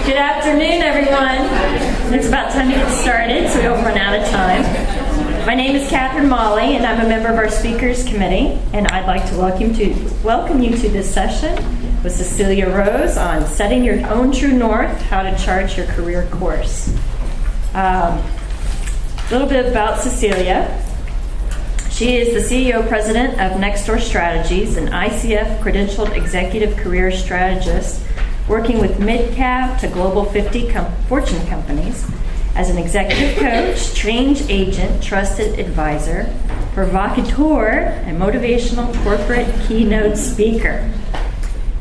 Good afternoon, everyone. It's about time to get started so we don't run out of time. My name is Catherine Molly, and I'm a member of our Speakers Committee, and I'd like to welcome you to this session with Cecilia Rose on Setting Your Own True North, How to Chart Your Career Course. A little bit about Cecilia. She is the CEO-President of Nextdoor Strategies, an ICF credentialed executive career strategist working with mid-cap to global 50 Fortune companies as an executive coach, change agent, trusted advisor, provocateur, and motivational corporate keynote speaker.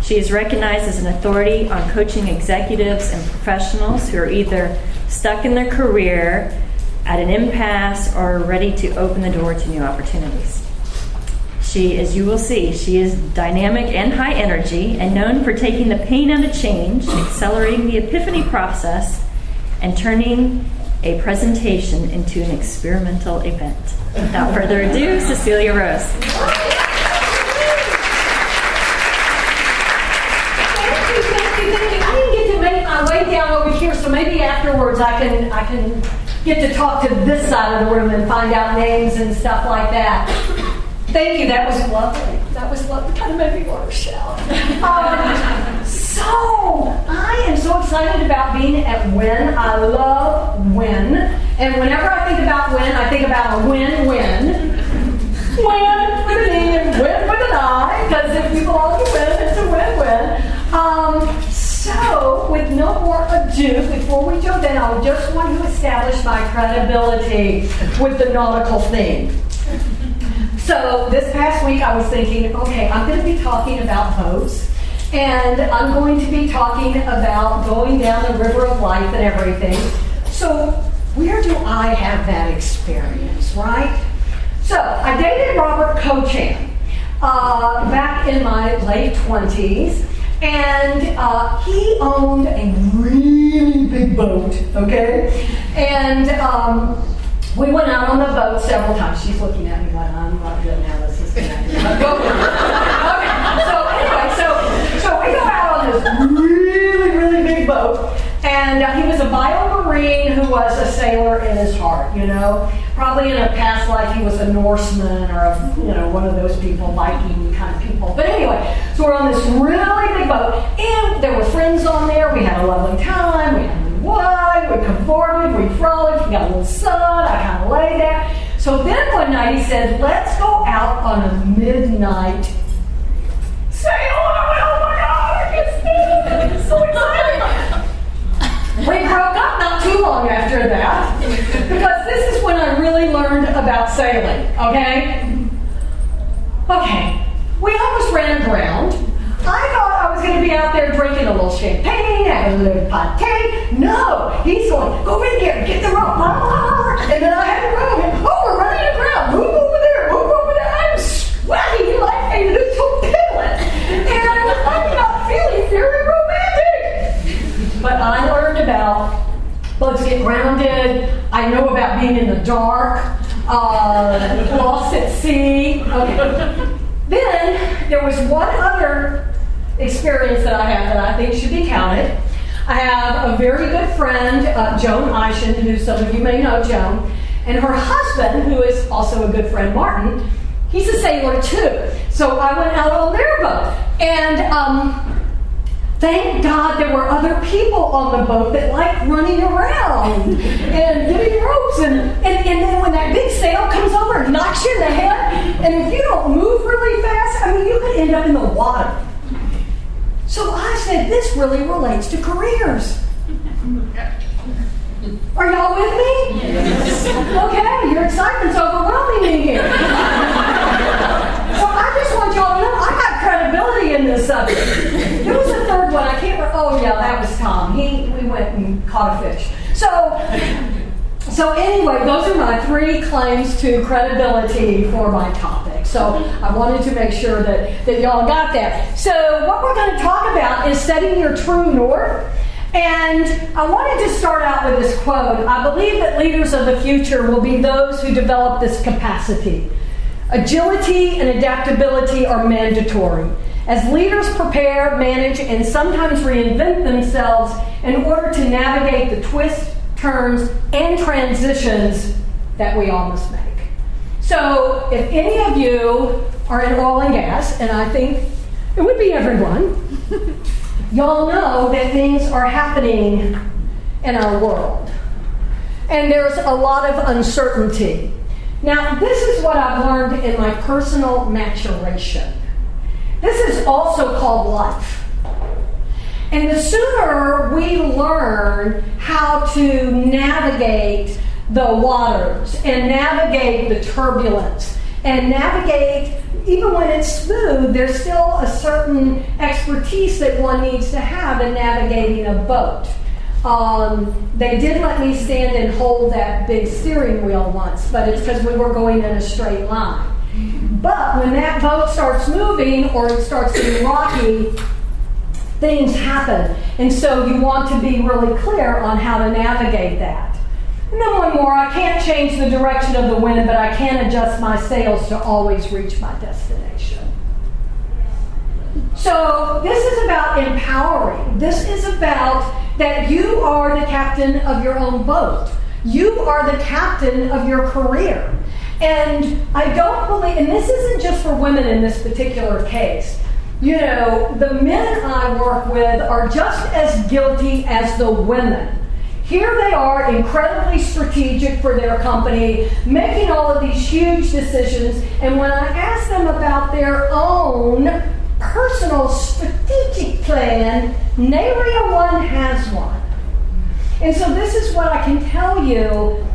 She is recognized as an authority on coaching executives and professionals who are either stuck in their career, at an impasse, or ready to open the door to new opportunities. She, as you will see, she is dynamic and high energy and known for taking the pain out of change, accelerating the epiphany process, and turning a presentation into an experimental event. Without further ado, Cecilia Rose. Thank you. I didn't get to make my way down over here, so maybe afterwards I can get to talk to this side of the room and find out names and stuff like that. Thank you. That was lovely. That was lovely. Kind of made me want to shout. So I am so excited about being at Win. I love Win, and whenever I think about Win, I think about a win-win. Win with an E and win with an I, because if you belong to Win, it's a win-win. So, with no more ado, before we jump in, I just want to establish my credibility with the nautical theme. So, this past week I was thinking, okay, I'm going to be talking about boats, and I'm going to be talking about going down the river of life and everything. So, where do I have that experience, right? So, I dated Robert Cochan back in my late 20s. And he owned a really big boat, okay? And we went out on the boat several times. She's looking at me like, I'm not good now, this is going to go. Okay, so anyway, so we go out on this really big boat. And he was a bio-marine who was a sailor in his heart, you know? Probably in a past life he was a Norseman or one of those people, Viking kind of people. But anyway, so we're on this really big boat, and there were friends on there. We had a lovely time. We had wine. We cavorted. We frolicked. We got a little sun. I kind of lay there. So then one night he said, let's go out on a midnight sail. Oh my God, I can't stand it. It's so exciting. We broke up not too long after that, because this is when I really learned about sailing, okay? Okay, we almost ran aground. I thought I was going to be out there drinking a little champagne, having a little pate. No, he's going, go in here, get the rope, blah, blah, blah. And then I had to run him. Oh, we're running aground. Move over there, move over there. I'm sweating like a little piglet. And I'm not feeling very romantic. But I learned about boats get grounded. I know about being in the dark, lost at sea. Okay. Then there was one other experience that I have that I think should be counted. I have a very good friend, Joan Eischen, who some of you may know Joan, and her husband, who is also a good friend, Martin. He's a sailor too. So I went out on their boat, and thank God there were other people on the boat that liked running around and getting ropes. And then when that big sail comes over and knocks you in the head, and if you don't move really fast, I mean, you could end up in the water. So I said, this really relates to careers. Are y'all with me? Yes. Okay, your excitement's overwhelming me here. So I just want y'all to know I got credibility in this subject. There was a third one. I can't remember. Oh, yeah, that was Tom. We went and caught a fish. So anyway, those are my three claims to credibility for my topic. So I wanted to make sure that y'all got that. So what we're going to talk about is setting your true north. And I wanted to start out with this quote. I believe that leaders of the future will be those who develop this capacity. Agility and adaptability are mandatory. as leaders prepare, manage, and sometimes reinvent themselves in order to navigate the twists, turns, and transitions that we all must make. So if any of you are in oil and gas, and I think it would be everyone, y'all know that things are happening in our world. And there's a lot of uncertainty. Now, this is what I've learned in my personal maturation. This is also called life. And the sooner we learn how to navigate the waters and navigate the turbulence and navigate, even when it's smooth, there's still a certain expertise that one needs to have in navigating a boat. They did let me stand and hold that big steering wheel once, but it's because we were going in a straight line. But when that boat starts moving or it starts getting rocky, things happen. And so you want to be really clear on how to navigate that. And then one more, I can't change the direction of the wind, but I can adjust my sails to always reach my destination. So this is about empowering. This is about that you are the captain of your own boat. You are the captain of your career. And I don't believe, and this isn't just for women in this particular case. You know, the men I work with are just as guilty as the women. Here they are, incredibly strategic for their company, making all of these huge decisions. And when I ask them about their own personal strategic plan, nary a one has one. And so this is what I can tell you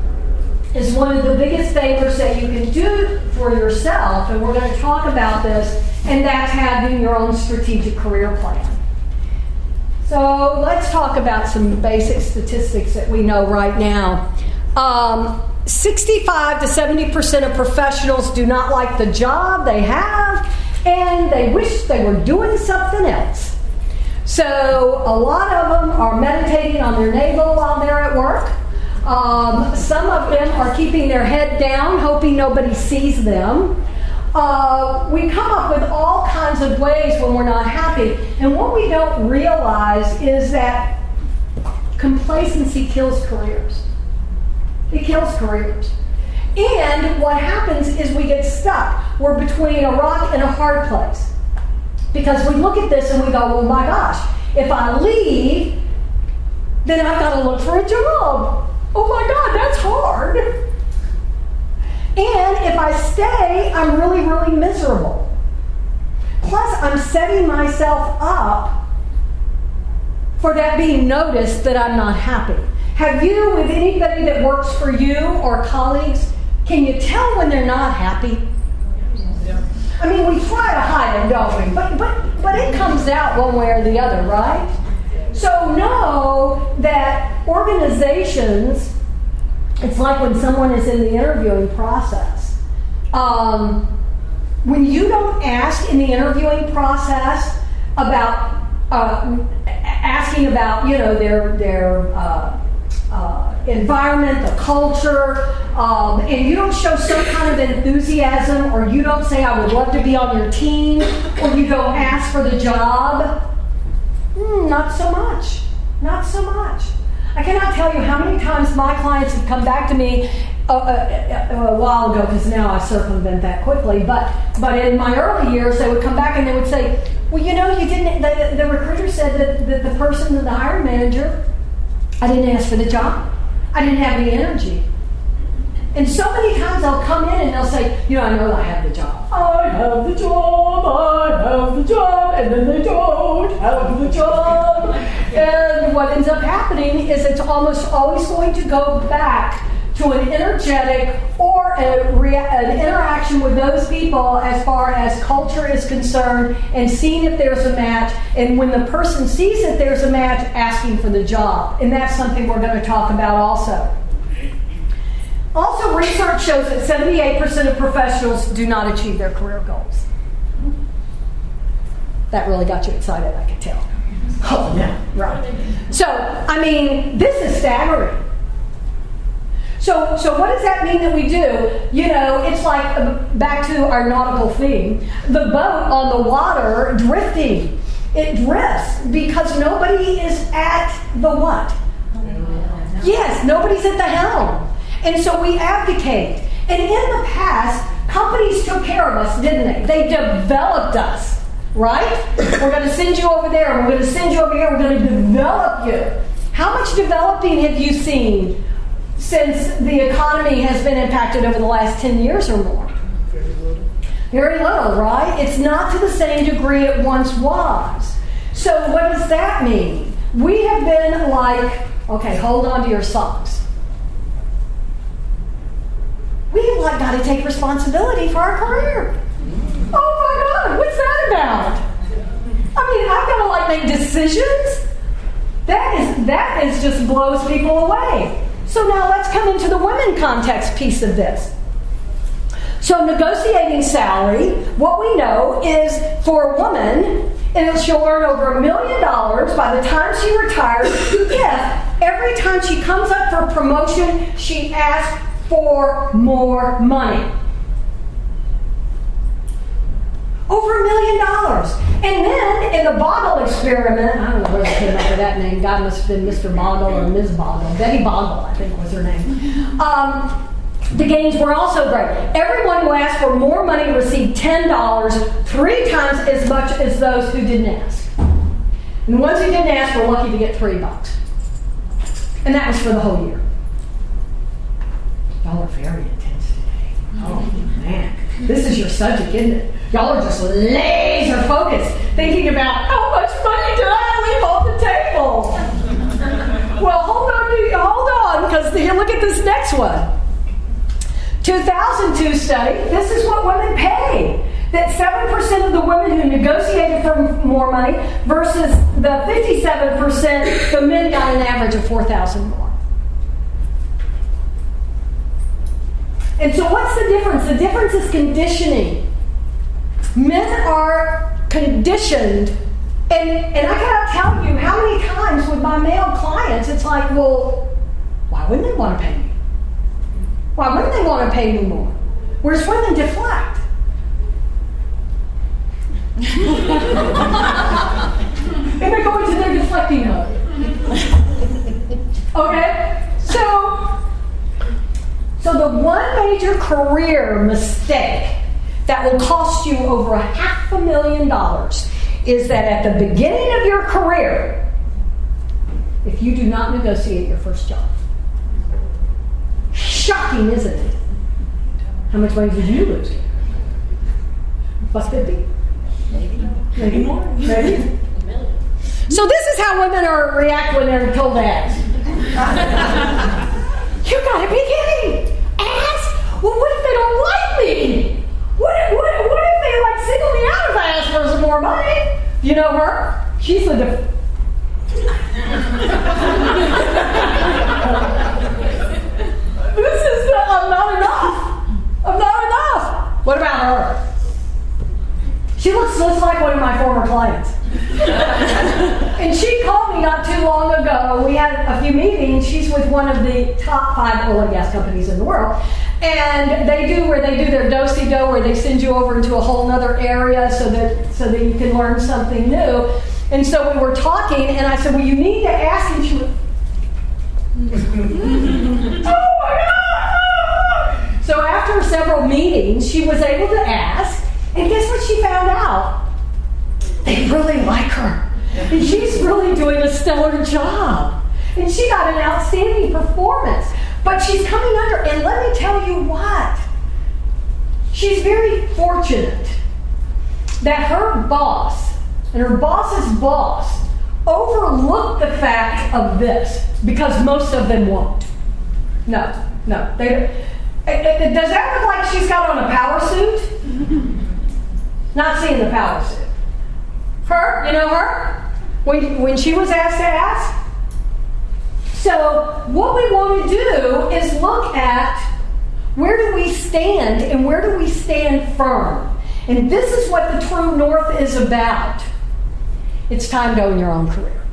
is one of the biggest favors that you can do for yourself, and we're going to talk about this, and that's having your own strategic career plan. So let's talk about some basic statistics that we know right now. 65 to 70% of professionals do not like the job they have, and they wish they were doing something else. So a lot of them are meditating on their navel while they're at work. Some of them are keeping their head down, hoping nobody sees them. We come up with all kinds of ways when we're not happy. And what we don't realize is that complacency kills careers. It kills careers. And what happens is we get stuck. We're between a rock and a hard place. Because we look at this and we go, oh my gosh, if I leave, then I've got to look for a job. Oh my God, that's hard. And if I stay, I'm really, really miserable. Plus, I'm setting myself up for that being noticed that I'm not happy. Have you, with anybody that works for you or colleagues, can you tell when they're not happy? Yeah. I mean, we try to hide it, don't we? But it comes out one way or the other, right? So know that organizations, it's like when someone is in the interviewing process. When you don't ask in the interviewing process about asking about, you know, their environment, the culture, and you don't show some kind of enthusiasm, or you don't say, I would love to be on your team, or you don't ask for the job, not so much. Not so much. I cannot tell you how many times my clients have come back to me a while ago, because now I circumvent that quickly, but in my early years, they would come back and they would say, well, you know, you didn't, the recruiter said that the person, the hiring manager, I didn't ask for the job. I didn't have the energy. And so many times they'll come in and they'll say, you know, I know I have the job. I have the job, I have the job, and then they don't have the job. And what ends up happening is it's almost always going to go back to an energetic or an interaction with those people as far as culture is concerned, and seeing if there's a match, and when the person sees that there's a match, asking for the job. And that's something we're going to talk about also. Also, research shows that 78% of professionals do not achieve their career goals. That really got you excited, I could tell. Oh, yeah, right. So, I mean, this is staggering. So what does that mean that we do? You know, it's like, back to our nautical theme, the boat on the water drifting. It drifts because nobody is at the what? Yes, nobody's at the helm. And so we abdicate. And in the past, companies took care of us, didn't they? They developed us, right? We're going to send you over there. We're going to send you over here. We're going to develop you. How much developing have you seen since the economy has been impacted over the last 10 years or more? Very little, right? It's not to the same degree it once was. So what does that mean? We have been like, okay, hold on to your socks. We've like got to take responsibility for our career. Oh my God, what's that about? I mean, I've got to like make decisions. That is just blows people away. So now let's come into the women context piece of this. So negotiating salary, what we know is for a woman, and she'll earn over $1 million by the time she retires if every time she comes up for promotion, she asks for more money. Over $1 million. And then in the Boggle experiment, I don't know where they came up with that name. God must have been Mr. Boggle or Ms. Boggle. Betty Boggle, I think was her name. The gains were also great. Everyone who asked for more money received $10, 3 times as much as those who didn't ask. And the ones who didn't ask were lucky to get $3. And that was for the whole year. Y'all are very intense today. Oh, man. This is your subject, isn't it? Y'all are just laser focused, thinking about how much money did I leave on the table? Well, hold on, because here, look at this next one. 2002 study, this is what women pay. That 7% of the women who negotiated for more money versus the 57%, the men got an average of $4,000 more. And so what's the difference? The difference is conditioning. Men are conditioned, and I cannot tell you how many times with my male clients, it's like, well, why wouldn't they want to pay me? Why wouldn't they want to pay me more? Whereas women deflect. And they go into their deflecting mode. Okay? So the one major career mistake that will cost you over $500,000 is that at the beginning of your career, if you do not negotiate your first job. Shocking, isn't it? How much money did you lose? Plus 50? Maybe more. Maybe. So this is how women react when they're told to ask. You gotta be kidding! Ask? Well, what if they don't like me? What if they like single me out if I ask for some more money? You know her? She's the I'm not enough. I'm not enough. What about her? She looks like one of my former clients. And she called me not too long ago. We had a few meetings. She's with one of the top 5 oil and gas companies in the world. And they do their do-si-do, where they send you over into a whole other area so that you can learn something new. And so we were talking, and I said, well, you need to ask. And she went, oh my God! So after several meetings, she was able to ask, and guess what she found out? They really like her. And she's really doing a stellar job. And she got an outstanding performance. But she's coming under, and let me tell you what. She's very fortunate that her boss and her boss's boss overlooked the fact of this, because most of them won't. No. Does that look like she's got on a power suit? Not seeing the power suit. Her, you know her? When she was asked to ask. So what we want to do is look at where do we stand and where do we stand firm. And this is what the True North is about. It's time to own your own career.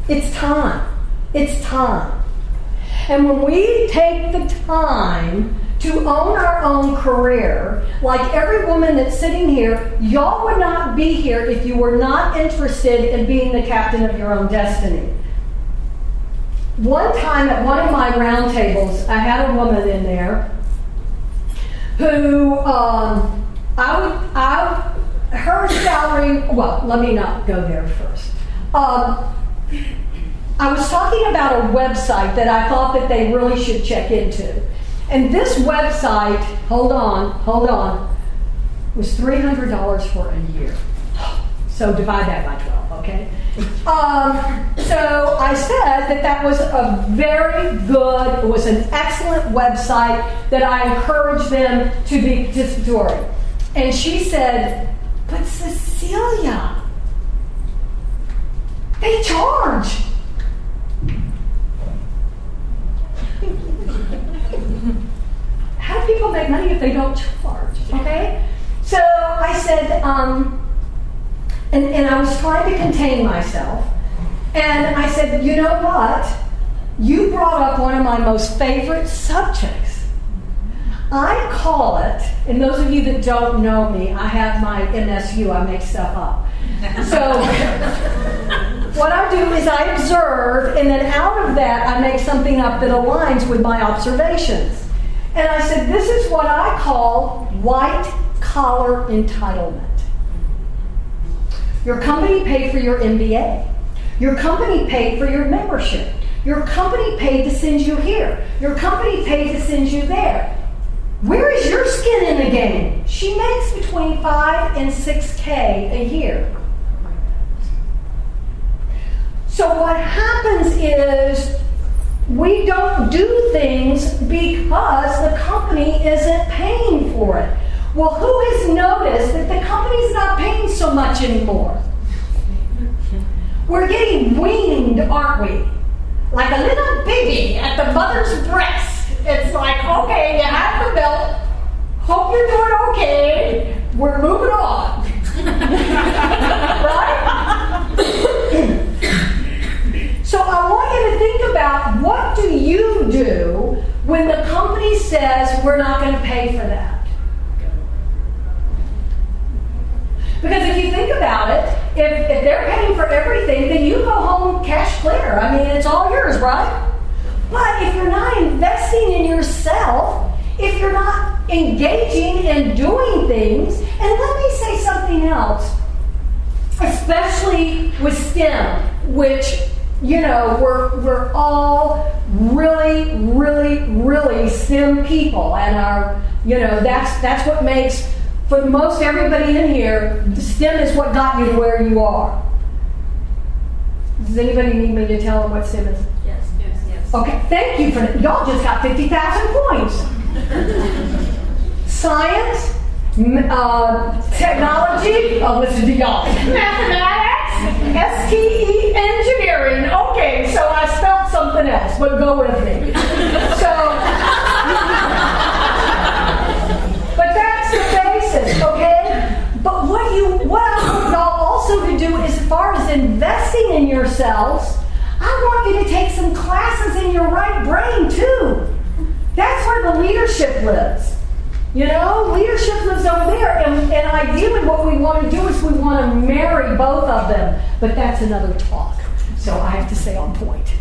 It's time. It's time. And when we take the time to own our own career, like every woman that's sitting here, y'all would not be here if you were not interested in being the captain of your own destiny. One time at one of my roundtables, I had a woman in there who, her salary, well, let me not go there first. I was talking about a website that I thought that they really should check into. And this website, hold on, was $300 for a year. So divide that by 12, okay? So I said that was a very good, it was an excellent website that I encouraged them to be participatory. And she said, but Cecilia, they charge. How do people make money if they don't charge? Okay? So I said, and I was trying to contain myself. And I said, you know what? You brought up one of my most favorite subjects. I call it, and those of you that don't know me, I have my MSU, I make stuff up. So what I do is I observe, and then out of that I make something up that aligns with my observations. And I said, this is what I call white collar entitlement. Your company paid for your MBA. Your company paid for your membership. Your company paid to send you here. Your company paid to send you there. Where is your skin in the game? She makes between $5,000 and $6,000 a year. So what happens is we don't do things because the company isn't paying for it. Well, who has noticed that the company's not paying so much anymore? We're getting weaned, aren't we? Like a little baby at the mother's breast. It's like, okay, you have the milk. Hope you're doing okay. We're moving on. Right? So I want you to think about, what do you do when the company says we're not going to pay for that? Because if you think about it, if they're paying for everything, then you go home cash clear. I mean, it's all yours, right? But if you're not investing in yourself, if you're not engaging in doing things, and let me say something else, especially with STEM, which, you know, we're all really, really, really STEM people, and our, you know, that's what makes, for most everybody in here, STEM is what got you to where you are. Does anybody need me to tell them what STEM is? Yes. Okay, thank you for that. Y'all just got 50,000 points. Science, technology, oh, listen to y'all. Mathematics, STE, engineering. Okay, so I spelled something else, but go with me. But that's the basis, okay? But what I want y'all also to do, as far as investing in yourselves, I want you to take some classes in your right brain too. That's where the leadership lives. You know, leadership lives over there, and ideally what we want to do is we want to marry both of them, but that's another talk, so I have to stay on point.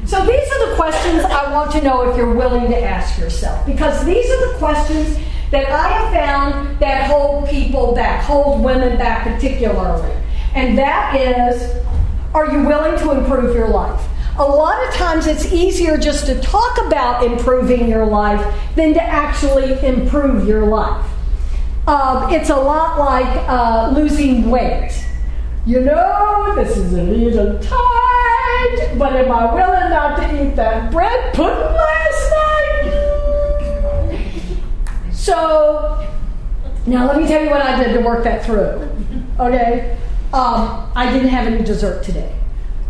So these are the questions I want to know if you're willing to ask yourself, because these are the questions that I have found that hold people back, hold women back particularly, and that is, are you willing to improve your life? A lot of times it's easier just to talk about improving your life than to actually improve your life. It's a lot like losing weight. You know, this is a little tight, but am I willing not to eat that bread pudding last night? So, now let me tell you what I did to work that through. Okay? I didn't have any dessert today.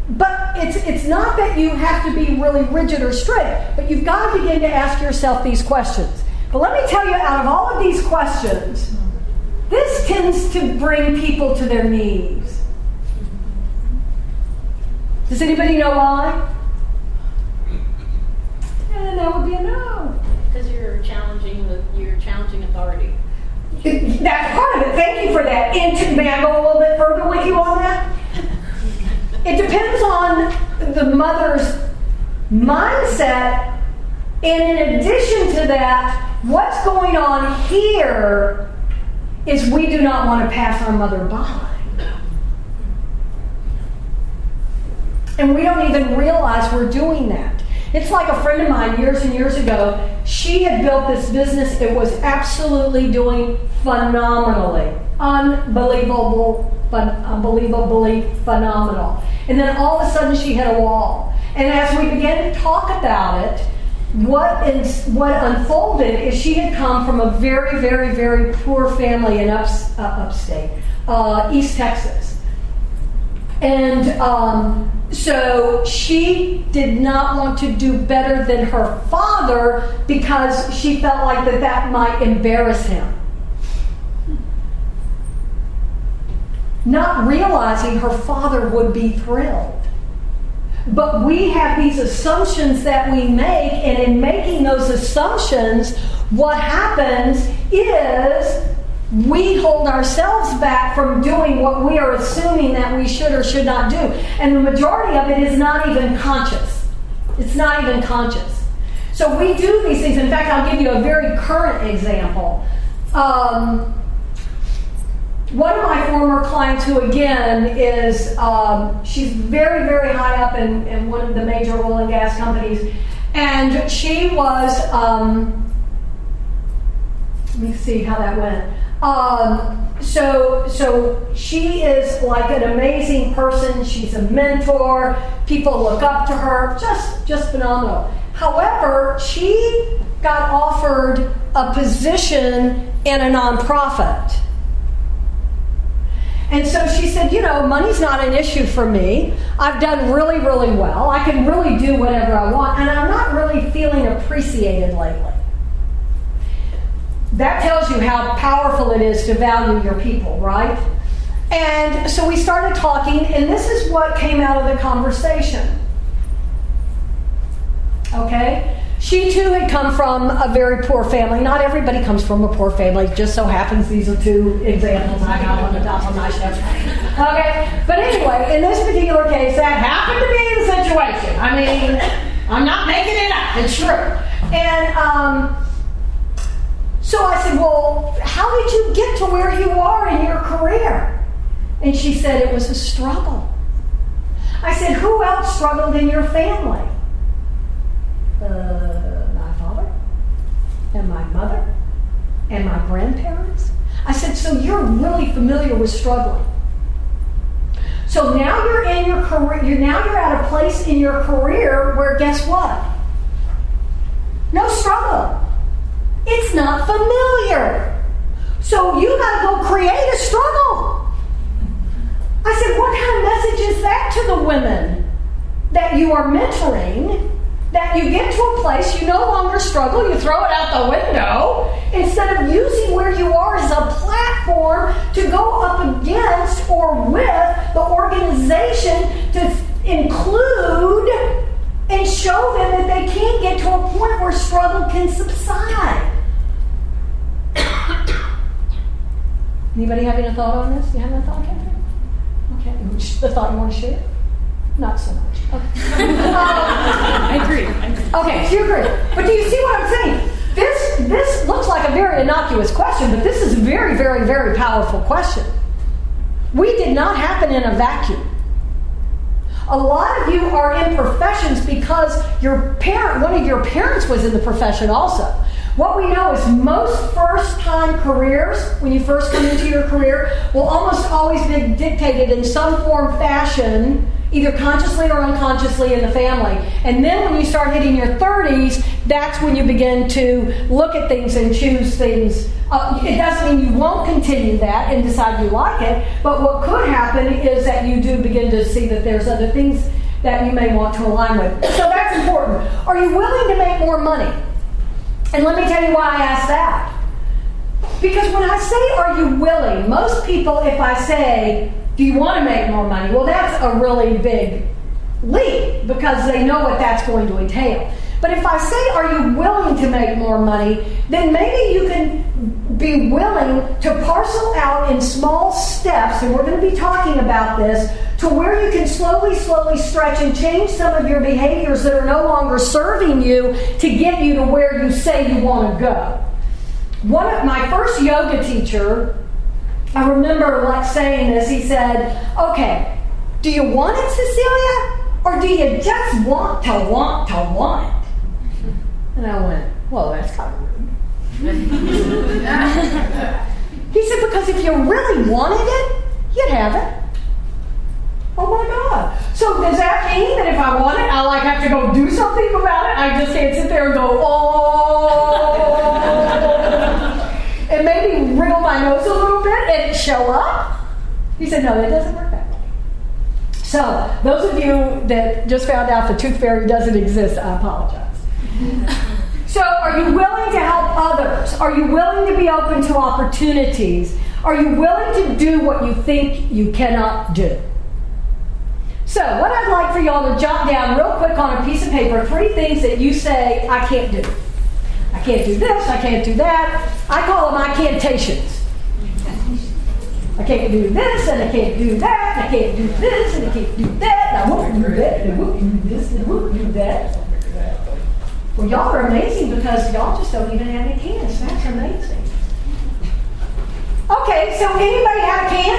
But it's not that you have to be really rigid or strict, but you've got to begin to ask yourself these questions. But let me tell you, out of all of these questions, this tends to bring people to their knees. Does anybody know why? may I go a little bit further with you on that? It depends on the mother's mindset, and in addition to that, what's going on here is we do not want to pass our mother by. And we don't even realize we're doing that. It's like a friend of mine years and years ago. She had built this business. It was absolutely doing phenomenally. Unbelievably phenomenal. And then all of a sudden she hit a wall. And as we began to talk about it, what unfolded is she had come from a very, very, very poor family in upstate, East Texas. And so she did not want to do better than her father because she felt like that might embarrass him. Not realizing her father would be thrilled. But we have these assumptions that we make, and in making those assumptions, what happens is we hold ourselves back from doing what we are assuming that we should or should not do. And the majority of it is not even conscious. It's not even conscious. So we do these things. In fact, I'll give you a very current example. One of my former clients, who again is, she's very, very high up in one of the major oil and gas companies, and she was, let me see how that went. So she is like an amazing person. She's a mentor. People look up to her. Just phenomenal. However, she got offered a position in a nonprofit. And so she said, money's not an issue for me. I've done really, really well. I can really do whatever I want, and I'm not really feeling appreciated lately. That tells you how powerful it is to value your people, right? And so we started talking, and this is what came out of the conversation. Okay? She too had come from a very poor family. Not everybody comes from a poor family. It just so happens these are two examples I got on the top of my shelf. Okay? But anyway, in this particular case, that happened to be the situation. I mean, I'm not making it up. It's true. And so I said, well, how did you get to where you are in your career? And she said, it was a struggle. I said, who else struggled in your family? My father and my mother and my grandparents. I said, so you're really familiar with struggling. So now you're in your career, you're at a place in your career where guess what? No struggle. It's not familiar. So you got to go create a struggle. I said, what kind of message is that to the women that you are mentoring? That you get to a place, you no longer struggle, you throw it out the window, instead of using where you are as a platform to go up against or with the organization to include and show them that they can get to a point where struggle can subside. Anybody having a thought on this? You having a thought, Catherine? Okay. The thought you want to share? Not so much. Okay. I agree. Okay, so you agree. But do you see what I'm saying? This looks like a very innocuous question, but this is a very, very, very powerful question. We did not happen in a vacuum. A lot of you are in professions because one of your parents was in the profession also. What we know is most first-time careers, when you first come into your career, will almost always be dictated in some form, fashion, either consciously or unconsciously in the family. And then when you start hitting your 30s, that's when you begin to look at things and choose things. It doesn't mean you won't continue that and decide you like it, but what could happen is that you do begin to see that there's other things that you may want to align with. So that's important. Are you willing to make more money? And let me tell you why I ask that. Because when I say, are you willing, most people, if I say, do you want to make more money? Well, that's a really big leap because they know what that's going to entail. But if I say, are you willing to make more money, then maybe you can be willing to parcel out in small steps, and we're going to be talking about this, to where you can slowly stretch and change some of your behaviors that are no longer serving you to get you to where you say you want to go. One of my first yoga teacher, I remember saying this, he said, okay, do you want it, Cecilia? Or do you just want it? And I went, well, that's kind of rude. He said, because if you really wanted it, you'd have it. Oh my God. So does that mean that if I want it, I have to go do something about it? I just can't sit there and go, oh, and maybe wriggle my nose a little bit and show up? He said, no, that doesn't work that way. So those of you that just found out the tooth fairy doesn't exist, I apologize. So are you willing to help others? Are you willing to be open to opportunities? Are you willing to do what you think you cannot do? So what I'd like for y'all to jot down real quick on a piece of paper, 3 things that you say, I can't do. I can't do this, I can't do that. I call them I can'tations. I can't do this, and I can't do that, and I can't do this, and I can't do that, and I won't do that, and I won't do this, and I won't do that. Well, y'all are amazing because y'all just don't even have any cans. That's amazing. Okay, so anybody have a can?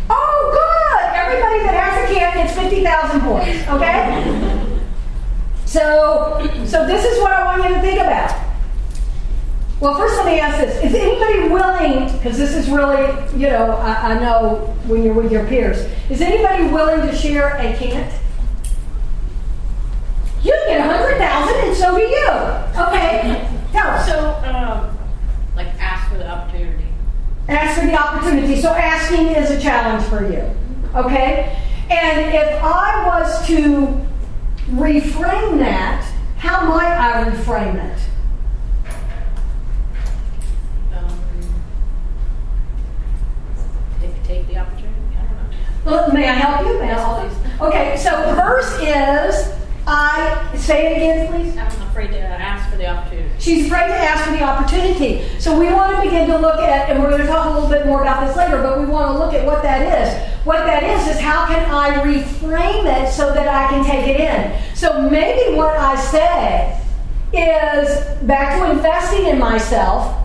Oh, good! Everybody that has a can gets 50,000 points, okay? So this is what I want you to think about. Well, first let me ask this. Is anybody willing, because this is really, I know when you're with your peers, is anybody willing to share a can't? You get 100,000 and so do you. Okay, tell us. So, ask for the opportunity. Ask for the opportunity. So asking is a challenge for you. Okay? And if I was to reframe that, how might I reframe it? If you take the opportunity, I don't know. Well, may I help you? May I help you? Okay, so hers is, say it again, please. I'm afraid to ask for the opportunity. She's afraid to ask for the opportunity. So we want to begin to look at, and we're going to talk a little bit more about this later, but we want to look at what that is. What that is how can I reframe it so that I can take it in? So maybe what I say is, back to investing in myself,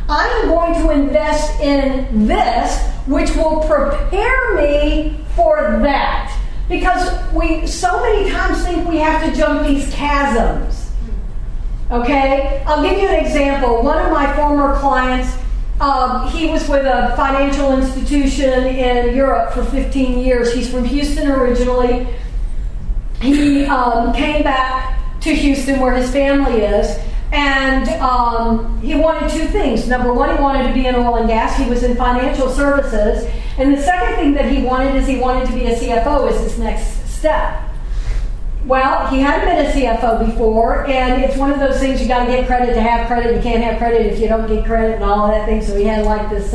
I am going to invest in this, which will prepare me for that. Because we so many times think we have to jump these chasms. Okay? I'll give you an example. One of my former clients, he was with a financial institution in Europe for 15 years. He's from Houston originally. He came back to Houston where his family is, and he wanted 2 things. Number 1, he wanted to be in oil and gas. He was in financial services. And the second thing that he wanted is he wanted to be a CFO as his next step. Well, he hadn't been a CFO before, and it's one of those things you got to get credit to have credit. You can't have credit if you don't get credit and all of that thing. So he had this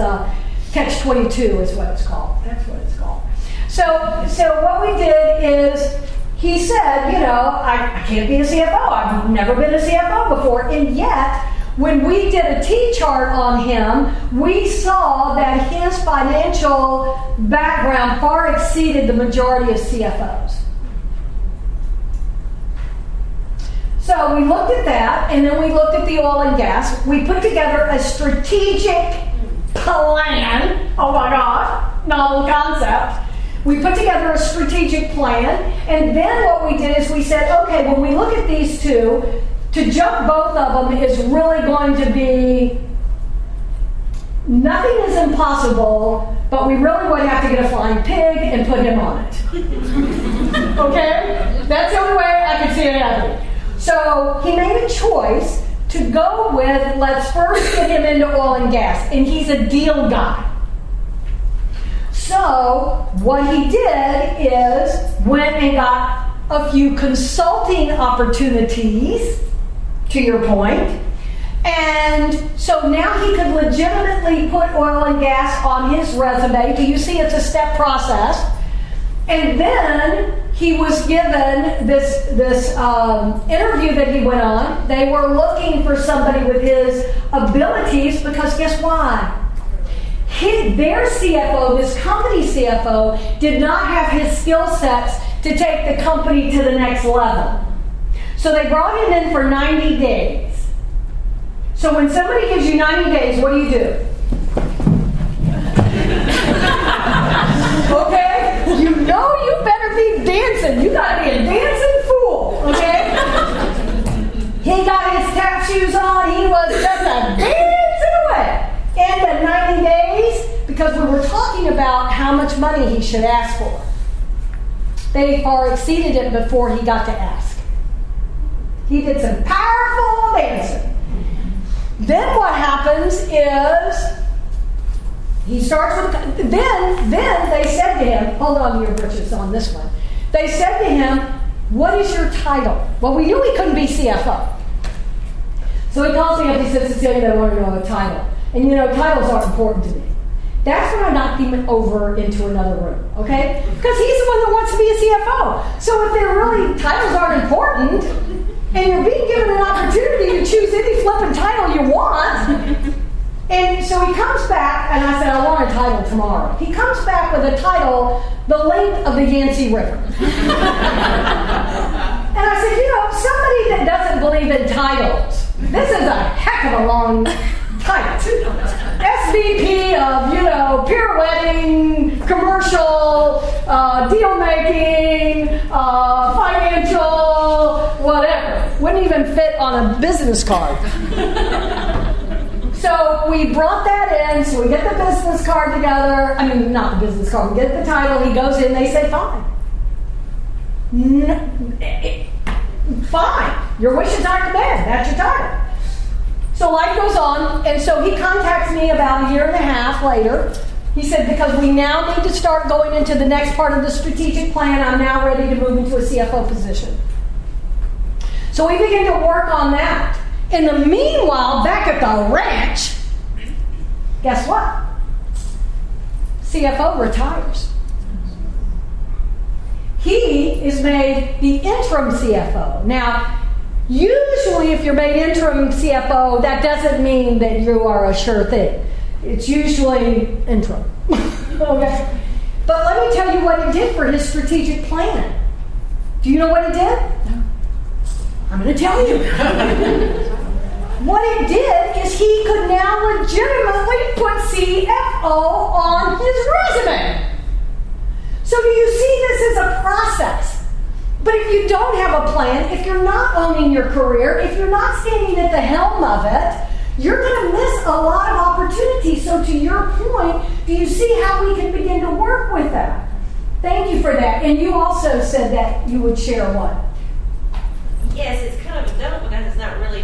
catch-22 is what it's called. That's what it's called. So what we did is he said, I can't be a CFO. I've never been a CFO before, and yet when we did a T-chart on him, we saw that his financial background far exceeded the majority of CFOs. So we looked at that, and then we looked at the oil and gas. We put together a strategic plan. Oh my God, novel concept. We put together a strategic plan, and then what we did is we said, okay, when we look at these 2, to jump both of them is really going to be, nothing is impossible, but we really would have to get a flying pig and put him on it. Okay? That's the only way I could see it happening. So he made a choice to go with, let's first get him into oil and gas, and he's a deal guy. So what he did is went and got a few consulting opportunities, to your point. And so now he could legitimately put oil and gas on his resume. Do you see it's a step process? And then he was given this interview that he went on. They were looking for somebody with his abilities because guess why? Their CFO, this company CFO, did not have his skill sets to take the company to the next level. So they brought him in for 90 days. So when somebody gives you 90 days, what do? Okay? You know you better be dancing. You gotta be a dancing fool. Okay? He got his tap shoes on. He was just a dancing away. And the 90 days, because we were talking about how much money he should ask for. They far exceeded it before he got to ask. He did some powerful dancing. Then what happens is he starts with, then they said to him, hold on to your britches on this one. They said to him, what is your title? Well, we knew he couldn't be CFO. So he calls me up, he says, Cecilia, they want to know a title. And you know, titles are important to me. That's when I knocked him over into another room, okay? Because he's the one that wants to be a CFO. So if they're really, titles aren't important, and you're being given an opportunity to choose any flipping title you want. And so he comes back, and I said, I want a title tomorrow. He comes back with a title, The Length of the Yangtze River. And I said, you know, somebody that doesn't believe in titles, this is a heck of a long title. SVP of, you know, pirouetting, commercial, deal making, financial, whatever. Wouldn't even fit on a business card. So we brought that in, so we get the business card together. I mean, not the business card, we get the title, he goes in, they say, fine. Fine. Your wishes aren't command, that's your title. So life goes on, and so he contacts me about a year and a half later. He said, because we now need to start going into the next part of the strategic plan, I'm now ready to move into a CFO position. So we begin to work on that. In the meanwhile, back at the ranch, guess what? CFO retires. He is made the interim CFO. Now, usually if you're made interim CFO, that doesn't mean that you are a sure thing. It's usually interim. Okay? But let me tell you what he did for his strategic plan. Do you know what he did? No. I'm going to tell you. What it did is he could now legitimately put CFO on his resume. So do you see this as a process? But if you don't have a plan, if you're not owning your career, if you're not standing at the helm of it, you're going to miss a lot of opportunities. So to your point, do you see how we can begin to work with that? Thank you for that. And you also said that you would share one. Yes, it's kind of a double because it's not really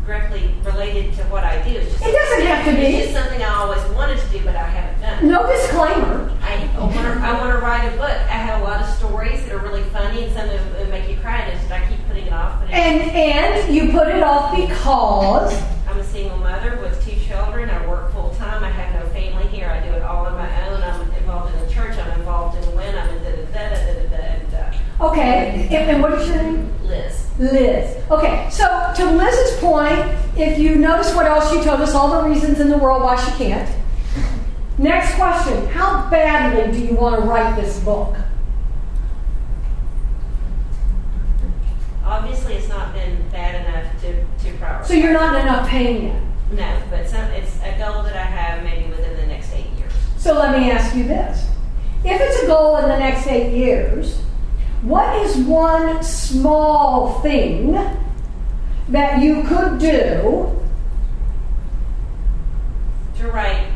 directly related to what I do. It's just, it doesn't have to be. It's just something I always wanted to do, but I haven't done. No disclaimer. I want to write a book. I have a lot of stories that are really funny, and some of them make you cry, and I keep putting it off. And you put it off because? I'm a single mother with 2 children. I work full time. I have no family here. I do it all on my own. I'm involved in the church. I'm involved in the WIN. I'm in da-da-da-da-da-da-da. Okay. And what is your name? Liz. Liz. Okay, so to Liz's point, if you notice what else she told us, all the reasons in the world why she can't. Next question, how badly do you want to write this book? Obviously, it's not been bad enough to prioritize. So you're not in enough pain yet? No, but it's a goal that I have maybe within the next 8 years. So let me ask you this. If it's a goal in the next 8 years, what is one small thing that you could do to write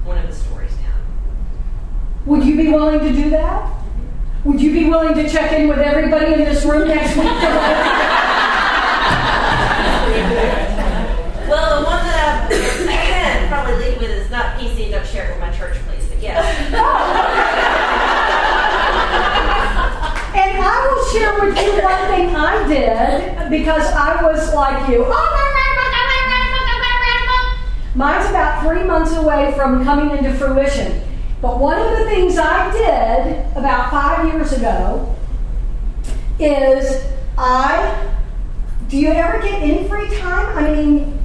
one of the stories down? Would you be willing to do that? Mm-hmm. Would you be willing to check in with everybody in this room next week? Well, the one that I can probably lead with is not PC. Don't share it with my church, please. But yes. And I will share with you one thing I did because I was like you. Mine's about 3 months away from coming into fruition. But one of the things I did about 5 years ago is do you ever get any free time? I mean,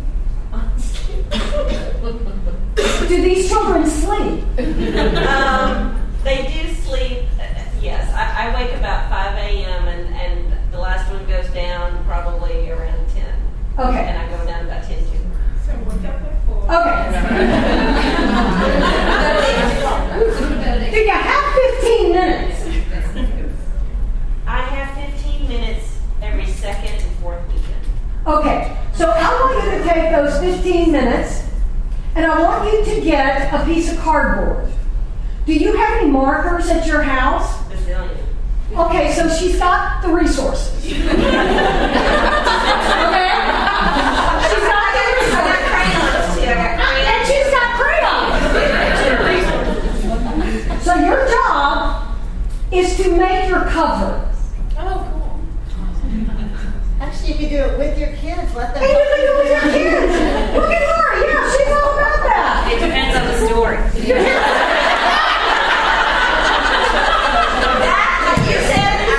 do these children sleep? They do sleep. Yes, I wake about 5 a.m. and the last one goes down probably around 10. Okay. And I go down about 10 too. So wake up at 4. Okay. Do you have 15 minutes? I have 15 minutes every second and fourth weekend. Okay, so I want you to take those 15 minutes and I want you to get a piece of cardboard. Do you have any markers at your house? Bazillion. Okay, so she's got the resources. Okay? She's got the resources. Crayons too. I got crayons. And she's got crayons. So your job is to make your cover. Oh, cool. Actually, you could do it with your kids. Let them. And you can do it with your kids. Look at her. Yeah, she's all about that. It depends on the story. You said I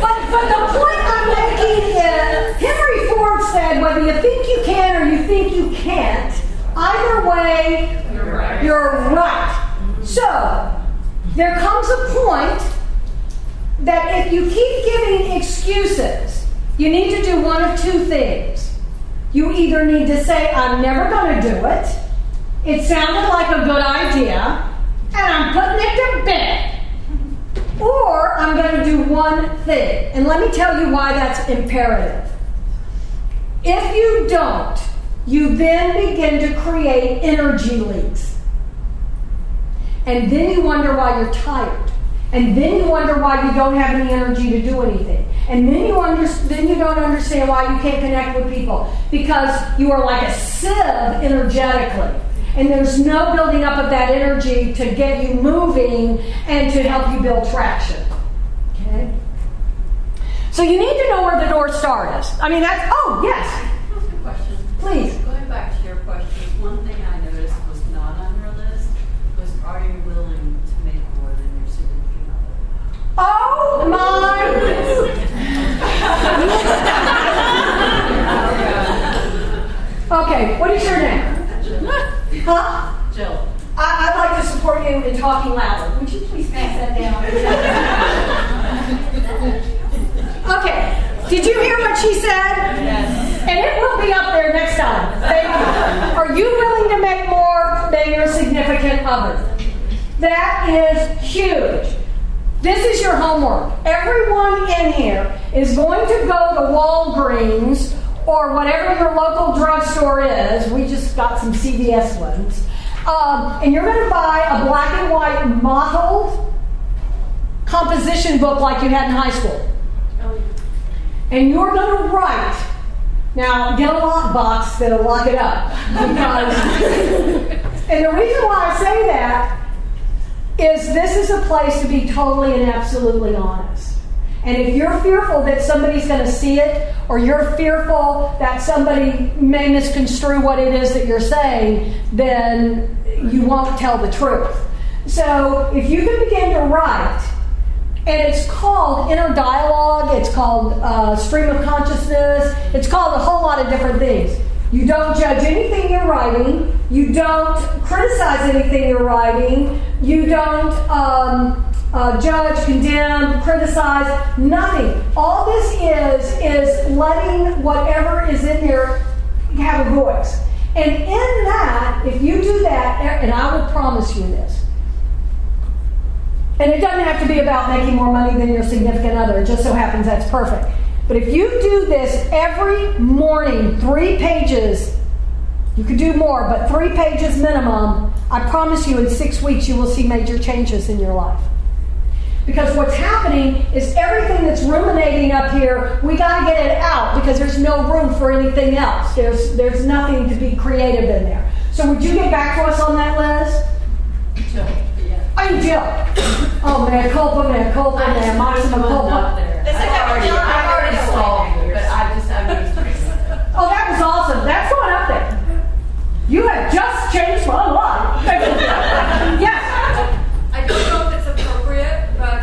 But the point I'm making is, Henry Ford said, whether you think you can or you think you can't, either way, you're right. So, there comes a point that if you keep giving excuses, you need to do one of two things. You either need to say, I'm never going to do it. It sounded like a good idea, and I'm putting it to bed. Or I'm going to do one thing. And let me tell you why that's imperative. If you don't, you then begin to create energy leaks. And then you wonder why you're tired. And then you wonder why you don't have any energy to do anything. And then you don't understand why you can't connect with people. Because you are like a sieve energetically. And there's no building up of that energy to get you moving and to help you build traction. Okay? So you need to know where the North Star is. I mean, that's, oh, yes. Ask a question. Please. Going back to your questions, one thing I noticed was not on your list was, are you willing to make more than your significant other? Oh, my. Okay, what is your name? Huh? Jill. I'd like to support you in talking louder. Would you please pass that down? Okay. Did you hear what she said? Yes. And it will be up there next time. Thank you. Are you willing to make more than your significant other? That is huge. This is your homework. Everyone in here is going to go to Walgreens or whatever your local drugstore is. We just got some CVS ones. And you're going to buy a black and white mottled composition book like you had in high school. And you're going to write. Now, get a lockbox that'll lock it up. Because, and the reason why I say that is this is a place to be totally and absolutely honest. And if you're fearful that somebody's going to see it, or you're fearful that somebody may misconstrue what it is that you're saying, then you won't tell the truth. So if you can begin to write, and it's called inner dialogue, it's called stream of consciousness, it's called a whole lot of different things. You don't judge anything you're writing, you don't criticize anything you're writing, you don't judge, condemn, criticize, nothing. All this is letting whatever is in there have a voice. And in that, if you do that, and I will promise you this, and it doesn't have to be about making more money than your significant other, it just so happens that's perfect. But if you do this every morning, 3 pages, you could do more, but 3 pages minimum, I promise you in 6 weeks you will see major changes in your life. Because what's happening is everything that's ruminating up here, we got to get it out because there's no room for anything else. There's nothing to be creative in there. So would you get back to us on that, Liz? Jill. Yeah. I'm Jill. Oh, mea culpa, maxima culpa. I've already solved it, but I'm used to it. Oh, that was awesome. That's going up there. You have just changed my life. Yes. I don't know if it's appropriate, but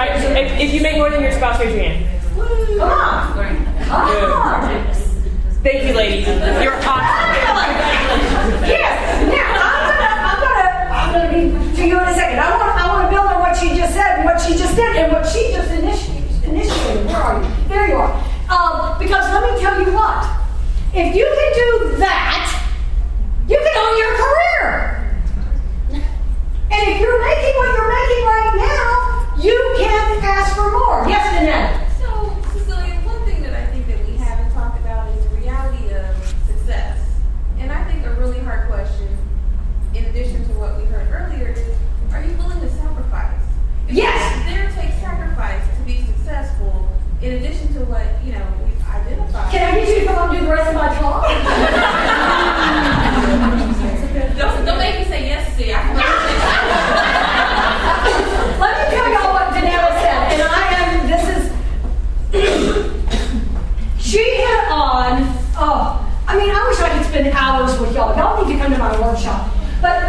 right, so if you make more than your spouse, raise your hand. Come on. Come on. Thank you, ladies. You're awesome. Yes. Now I'm gonna be to you in a second. I want to build on what she just said and what she just did and what she just initiated. Where are you? There you are. Because let me tell you what. If you can do that, you can own your career. And if you're making what you're making right now, you can ask for more. Yes, Nanette. So, Cecilia, one thing that I think that we haven't talked about is the reality of success. And I think a really hard question, in addition to what we heard earlier, is are you willing to sacrifice? Yes. There takes sacrifice to be successful, in addition to what, we've identified. Can I get you to come up and do the rest of my talk? Don't make me say yes, Cecilia. Let me tell y'all what Danella said, she hit on, I wish I could spend hours with y'all. Y'all need to come to my workshop. But,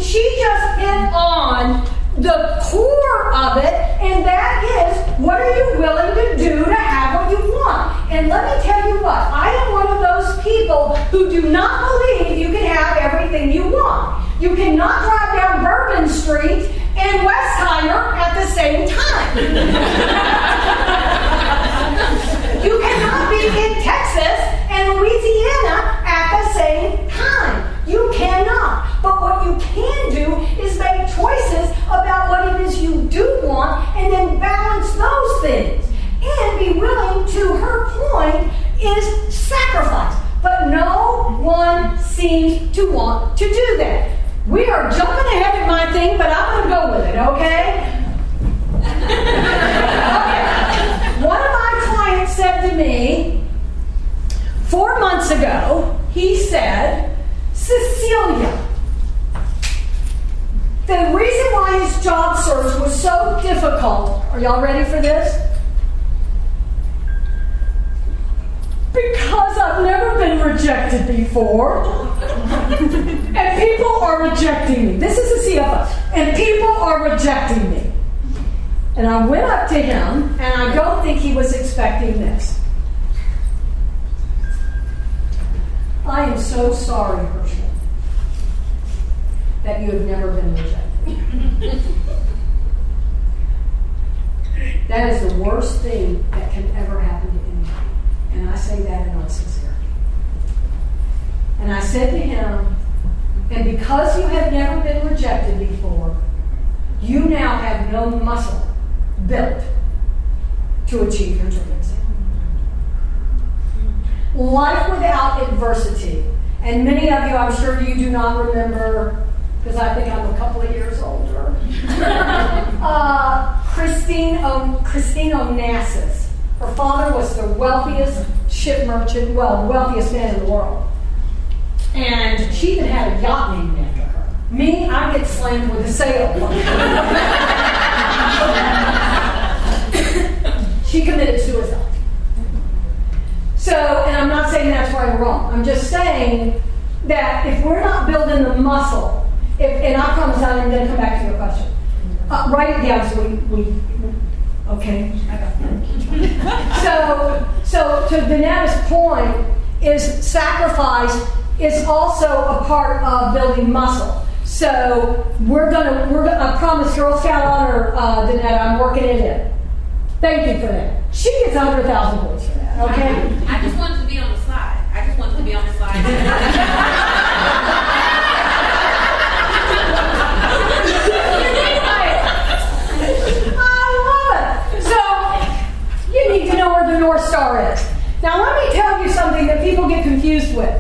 she just hit on the core of it, and that is, what are you willing to do to have what you want? And let me tell you what, I am one of those people who do not believe you can have everything you want. You cannot drive down Bourbon Street and Westheimer at the same time. You cannot be in Texas and Louisiana at the same time. You cannot. But what you can do is make choices about what it is you do want and then balance those things. And be willing, to her point, is sacrifice. But no one seems to want to do that. We are jumping ahead at my thing, but I'm going to go with it, okay? Okay. One of my clients said to me 4 months ago, he said, Cecilia, the reason why his job search was so difficult, are y'all ready for this? Because I've never been rejected before. And people are rejecting me. This is a CFO. And people are rejecting me. And I went up to him, and I don't think he was expecting this. I am so sorry, Herschel, that you have never been rejected. That is the worst thing that can ever happen to anybody. And I say that in all sincerity. And I said to him, and because you have never been rejected before, you now have no muscle built to achieve your dreams. Life without adversity. And many of you, I'm sure you do not remember, because I think I'm a couple of years older. Christine Onassis. Her father was the wealthiest ship merchant, the wealthiest man in the world. And she even had a yacht named after her. Me, I get slammed with a sail. She committed suicide. So, and I'm not saying that's right or wrong. I'm just saying that if we're not building the muscle, and I promise I'm going to come back to your question. Write it down so we okay, I got that. So to Danetta's point, is sacrifice is also a part of building muscle. So we're gonna I promise Girl Scout honor, Danetta, I'm working it in. Thank you for that. She gets 100,000 points for that, okay? I just wanted to be on the slide. North Star is. Now let me tell you something that people get confused with.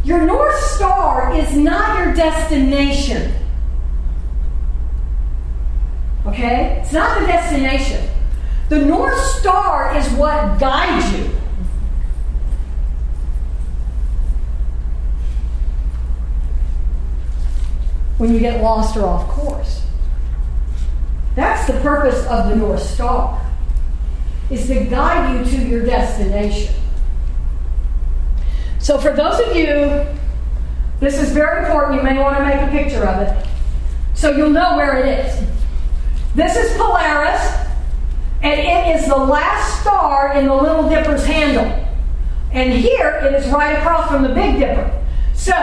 Your North Star is not your destination. Okay? It's not the destination. The North Star is what guides you. When you get lost or off course. That's the purpose of the North Star, is to guide you to your destination. So for those of you, this is very important, you may want to make a picture of it, so you'll know where it is. This is Polaris, And it is the last star in the Little Dipper's handle. And here it is right across from the Big Dipper. So,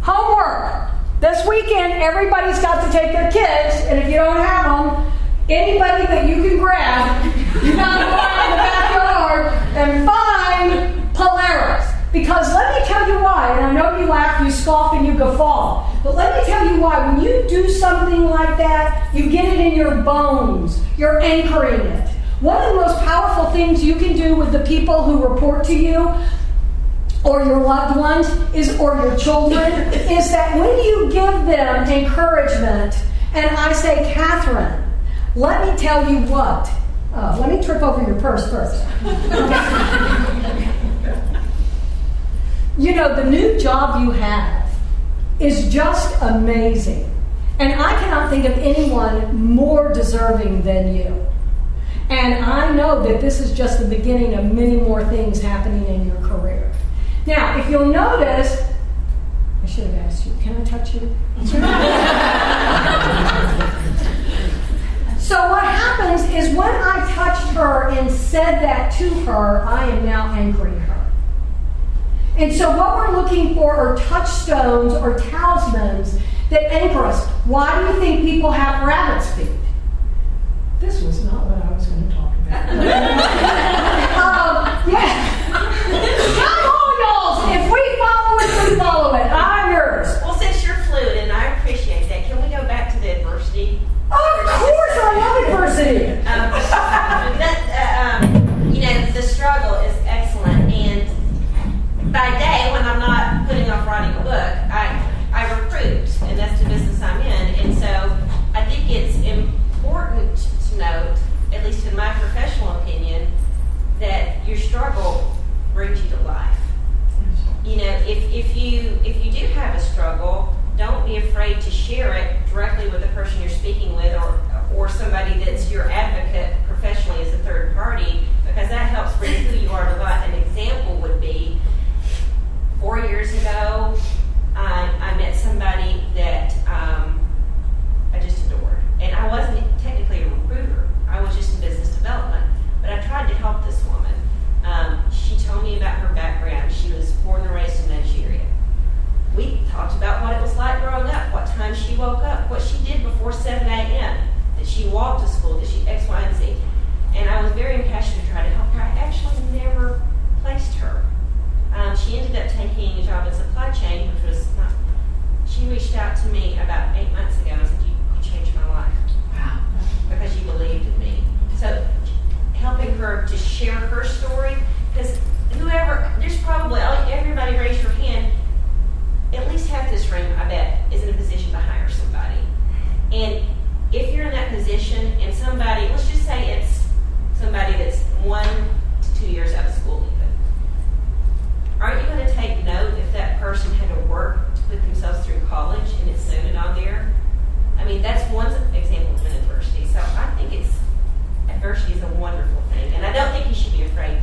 homework. This weekend, everybody's got to take their kids, and if you don't have them, anybody that you can grab, you got to go out in the backyard and find Polaris. Because let me tell you why, and I know you laugh, you scoff, and you guffaw, but let me tell you why. When you do something like that, you get it in your bones. You're anchoring it. One of the most powerful things you can do with the people who report to you, or your loved ones, or your children, is that when you give them encouragement, and I say, Catherine, let me tell you what. Let me trip over your purse first. You know, the new job you have is just amazing. And I cannot think of anyone more deserving than you. And I know that this is just the beginning of many more things happening in your career. Now, if you'll notice, I should have asked you, can I touch you? So what happens is when I touched her and said that to her, I am now anchoring her. And so what we're looking for are touchstones or talismans that anchor us. Why do you think people have rabbit's feet? This was not what I was going to talk about. Yeah. Come on, y'all. If we follow it, we follow it. I'm yours. Well, since you're fluid, and I appreciate that, can we go back to the adversity? Of course, I love adversity. You know, the struggle is excellent, and by day, when I'm not putting off writing a book, I recruit, and that's the business I'm in. And so I think it's important to note, at least in my professional opinion, that your struggle brings you to life. You know, if you do have a struggle, don't be afraid to share it directly with the person you're speaking with, or somebody that's your advocate professionally as a third party, because that helps bring who you are to life. An example would be 4 years ago, I met somebody that I just adored. And I wasn't technically a recruiter. I was just in business development. But I tried to help this woman. She told me about her background. She was born and raised in Nigeria. We talked about what it was like growing up, what time she woke up, what she did before 7 a.m., that she walked to school, that she X, Y, and Z. And I was very impassioned to try to help her. I actually never placed her. She ended up taking a job in supply chain, which was not. She reached out to me about 8 months ago and said, "You changed my life." Wow. Because you believed in me. So helping her to share her story, because there's probably, everybody raise your hand, at least half this room, I bet, is in a position to hire somebody. And if you're in that position and somebody, let's just say it's somebody that's 1 to 2 years out of school even, aren't you going to take note if that person had to work to put themselves through college and it's noted on there? I mean, that's one example of an adversity. So I think adversity is a wonderful thing, and I don't think you should be afraid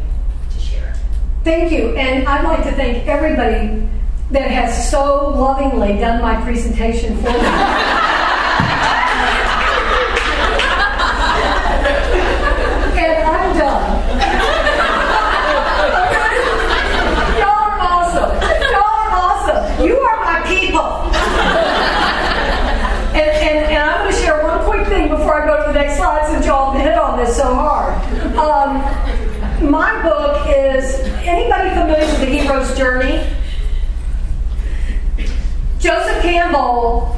to share it. Thank you. And I'd like to thank everybody that has so lovingly done my presentation for me. And I'm done. Y'all are awesome. Y'all are awesome. You are my people. And I'm going to share one quick thing before I go to the next slide, since y'all hit on this so hard. My book is, anybody familiar with The Hero's Journey? Joseph Campbell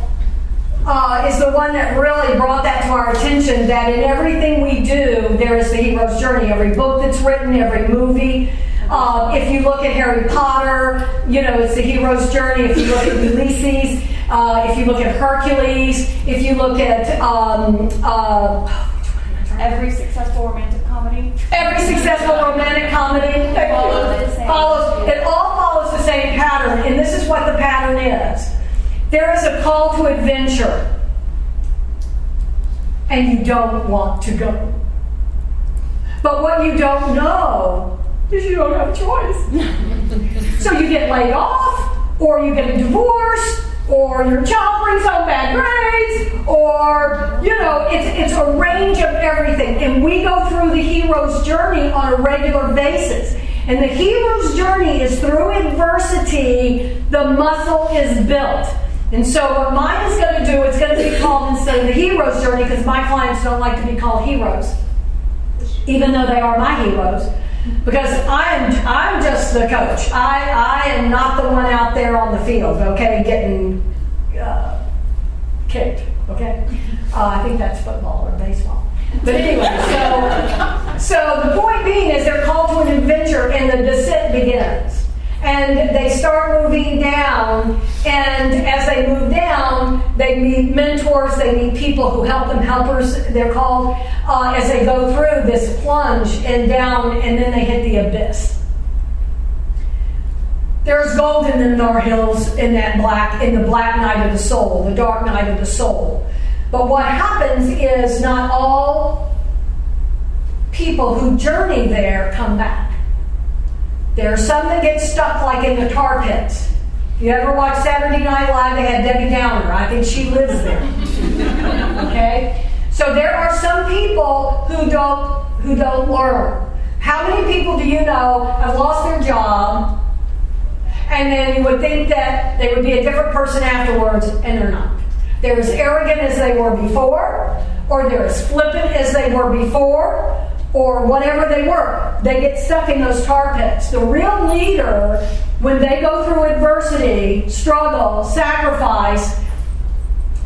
is the one that really brought that to our attention, that in everything we do, there is the hero's journey. Every book that's written, every movie. If you look at Harry Potter, it's the hero's journey. If you look at Ulysses, if you look at Hercules, if you look at every successful romantic comedy. Every successful romantic comedy it all follows the same pattern, and this is what the pattern is. There is a call to adventure, and you don't want to go. But what you don't know is you don't have a choice. So you get laid off, or you get a divorce, or your child brings home bad grades, or, it's a range of everything. and we go through the hero's journey on a regular basis. And the hero's journey is through adversity, the muscle is built. And so what mine is going to do, it's going to be called, instead of the hero's journey, because my clients don't like to be called heroes, even though they are my heroes, because I'm just the coach. I am not the one out there on the field, okay, getting kicked, okay? I think that's football or baseball. But anyway, so the point being is they're called to an adventure and the descent begins. And they start moving down, and as they move down, they meet mentors, they meet people who help them, helpers, they're called, as they go through this plunge and down, and then they hit the abyss. There's gold in the Nar Hills in the black night of the soul, the dark night of the soul. But what happens is not all people who journey there come back. There are some that get stuck like in the tar pits. If you ever watch Saturday Night Live, they had Debbie Downer. I think she lives there. Okay? So there are some people who don't learn. How many people do you know have lost their job, and then you would think that they would be a different person afterwards, and they're not? They're as arrogant as they were before, or they're as flippant as they were before, or whatever they were. They get stuck in those tar pits. The real leader, when they go through adversity, struggle, sacrifice,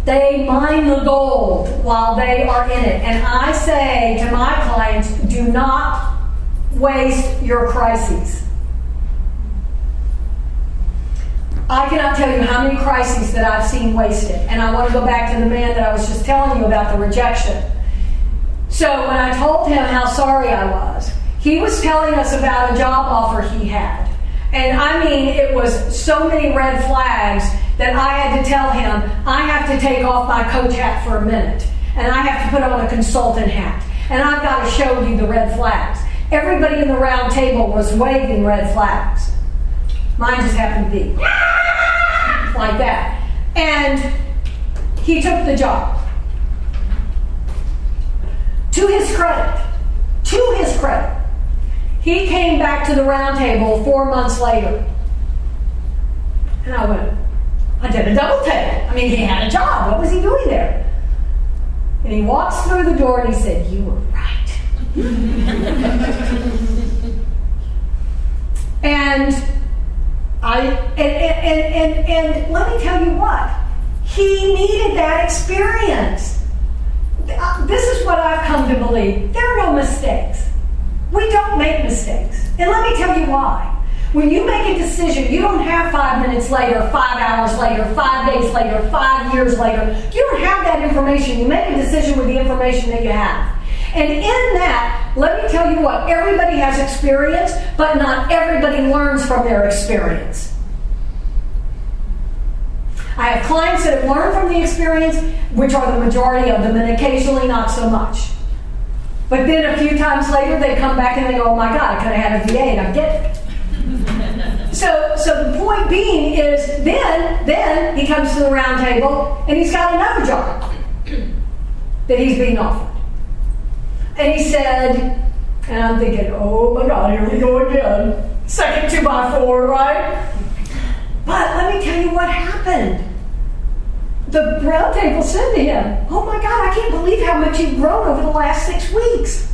they mine the gold while they are in it. And I say to my clients, do not waste your crises. I cannot tell you how many crises that I've seen wasted. And I want to go back to the man that I was just telling you about, the rejection. So when I told him how sorry I was, he was telling us about a job offer he had. And I mean, it was so many red flags that I had to tell him, I have to take off my coach hat for a minute. And I have to put on a consultant hat. And I've got to show you the red flags. Everybody in the round table was waving red flags. Mine just happened to be like that. And he took the job. To his credit, he came back to the round table 4 months later. And I went, I did a double take. I mean, he had a job. What was he doing there? And he walks through the door and he said, you were right. And let me tell you what, he needed that experience. This is what I've come to believe. There are no mistakes. We don't make mistakes. And let me tell you why. When you make a decision, you don't have 5 minutes later, 5 hours later, 5 days later, 5 years later. You don't have that information. You make a decision with the information that you have. And in that, let me tell you what, everybody has experience, but not everybody learns from their experience. I have clients that have learned from the experience, which are the majority of them, and occasionally not so much. But then a few times later, they come back and they go, oh my God, I could have had a VA and I get it. So the point being is, then he comes to the round table and he's got another job that he's being offered. And he said, and I'm thinking, oh my God, here we go again. Second 2x4, right? But let me tell you what happened. The round table said to him, oh my God, I can't believe how much you've grown over the last 6 weeks.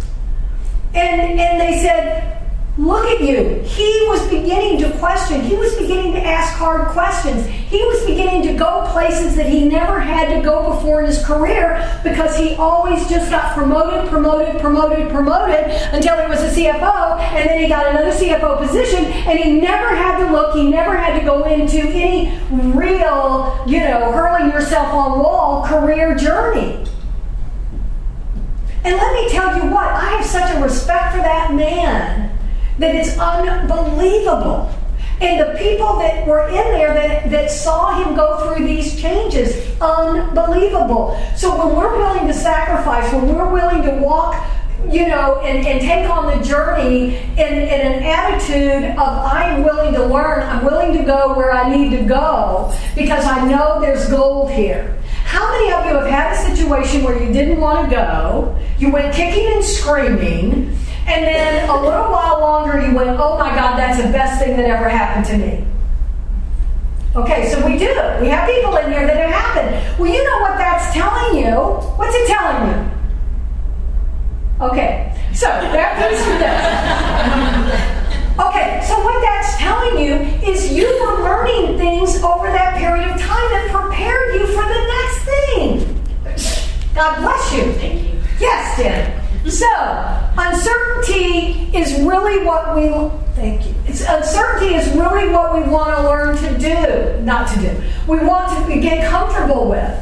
And they said, look at you. He was beginning to question. He was beginning to ask hard questions. He was beginning to go places that he never had to go before in his career because he always just got promoted until he was a CFO, and then he got another CFO position, and he never had to look, he never had to go into any real, hurling yourself on wall career journey. And let me tell you what, I have such a respect for that man that it's unbelievable. And the people that were in there that saw him go through these changes, unbelievable. So when we're willing to sacrifice, when we're willing to walk, and take on the journey in an attitude of I'm willing to learn, I'm willing to go where I need to go because I know there's gold here. How many of you have had a situation where you didn't want to go, you went kicking and screaming, and then a little while longer you went, oh my God, that's the best thing that ever happened to me? Okay, so we do. We have people in here that it happened. Well, you know what that's telling you. What's it telling you? Okay, so that means this. Okay, so what that's telling you is you were learning things over that period of time that prepared you for the next thing. God bless you. Thank you. Yes, Dan. So, uncertainty is really what we, thank you. Uncertainty is really what we want to learn to do, not to do. We want to get comfortable with.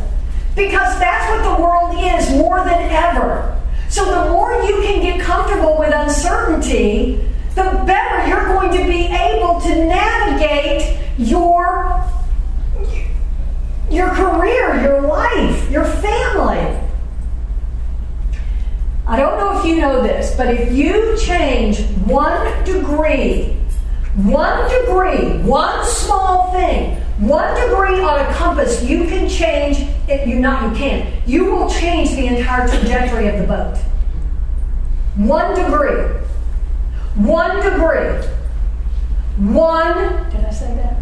Because that's what the world is more than ever. So the more you can get comfortable with uncertainty, the better you're going to be able to navigate your career, your life, your family. I don't know if you know this, but if you change 1 degree, one small thing, 1 degree on a compass, you can change it. You will change the entire trajectory of the boat. 1 degree. 1 degree. Did I say that?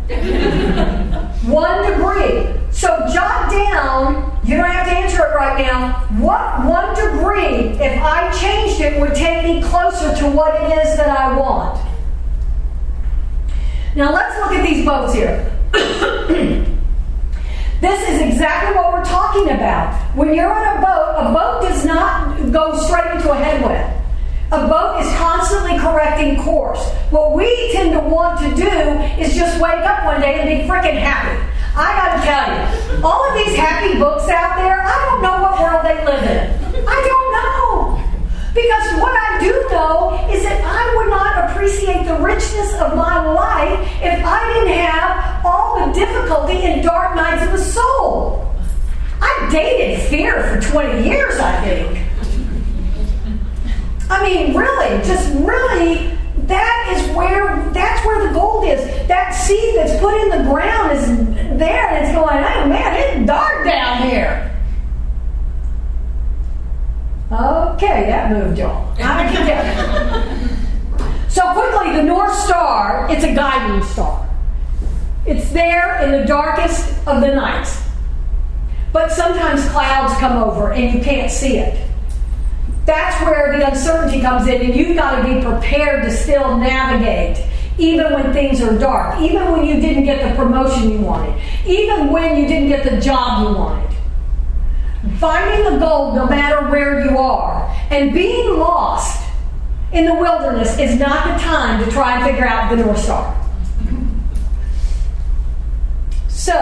1 degree. So jot down, you don't have to answer it right now, what 1 degree, if I changed it, would take me closer to what it is that I want. Now let's look at these boats here. This is exactly what we're talking about. When you're on a boat does not go straight into a headwind. A boat is constantly correcting course. What we tend to want to do is just wake up one day and be freaking happy. I got to tell you, all of these happy books out there, I don't know what world they live in. I don't know. Because what I do know is that I would not appreciate the richness of my life if I didn't have all the difficulty and dark nights of the soul. I dated fear for 20 years, I think. I mean, really, that's where the gold is. That seed that's put in the ground is there, and it's going, oh man, it's dark down here. Okay, that moved y'all. So quickly, the North Star, it's a guiding star. It's there in the darkest of the nights. But sometimes clouds come over and you can't see it. That's where the uncertainty comes in, and you've got to be prepared to still navigate, even when things are dark, even when you didn't get the promotion you wanted, even when you didn't get the job you wanted. Finding the gold no matter where you are, and being lost in the wilderness is not the time to try and figure out the North Star. So,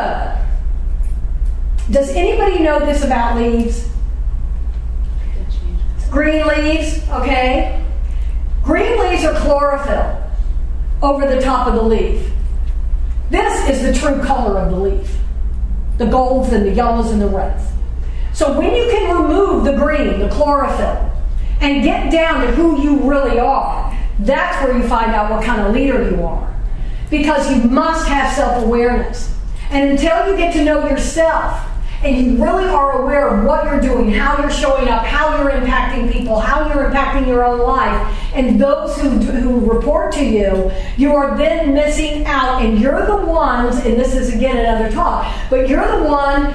does anybody know this about leaves? Green leaves, okay? Green leaves are chlorophyll over the top of the leaf. This is the true color of the leaf. The golds and the yellows and the reds. So when you can remove the green, the chlorophyll, and get down to who you really are, that's where you find out what kind of leader you are. Because you must have self-awareness. And until you get to know yourself, and you really are aware of what you're doing, how you're showing up, how you're impacting people, how you're impacting your own life, and those who report to you, you are then missing out, and you're the ones, and this is again another talk, but you're the one,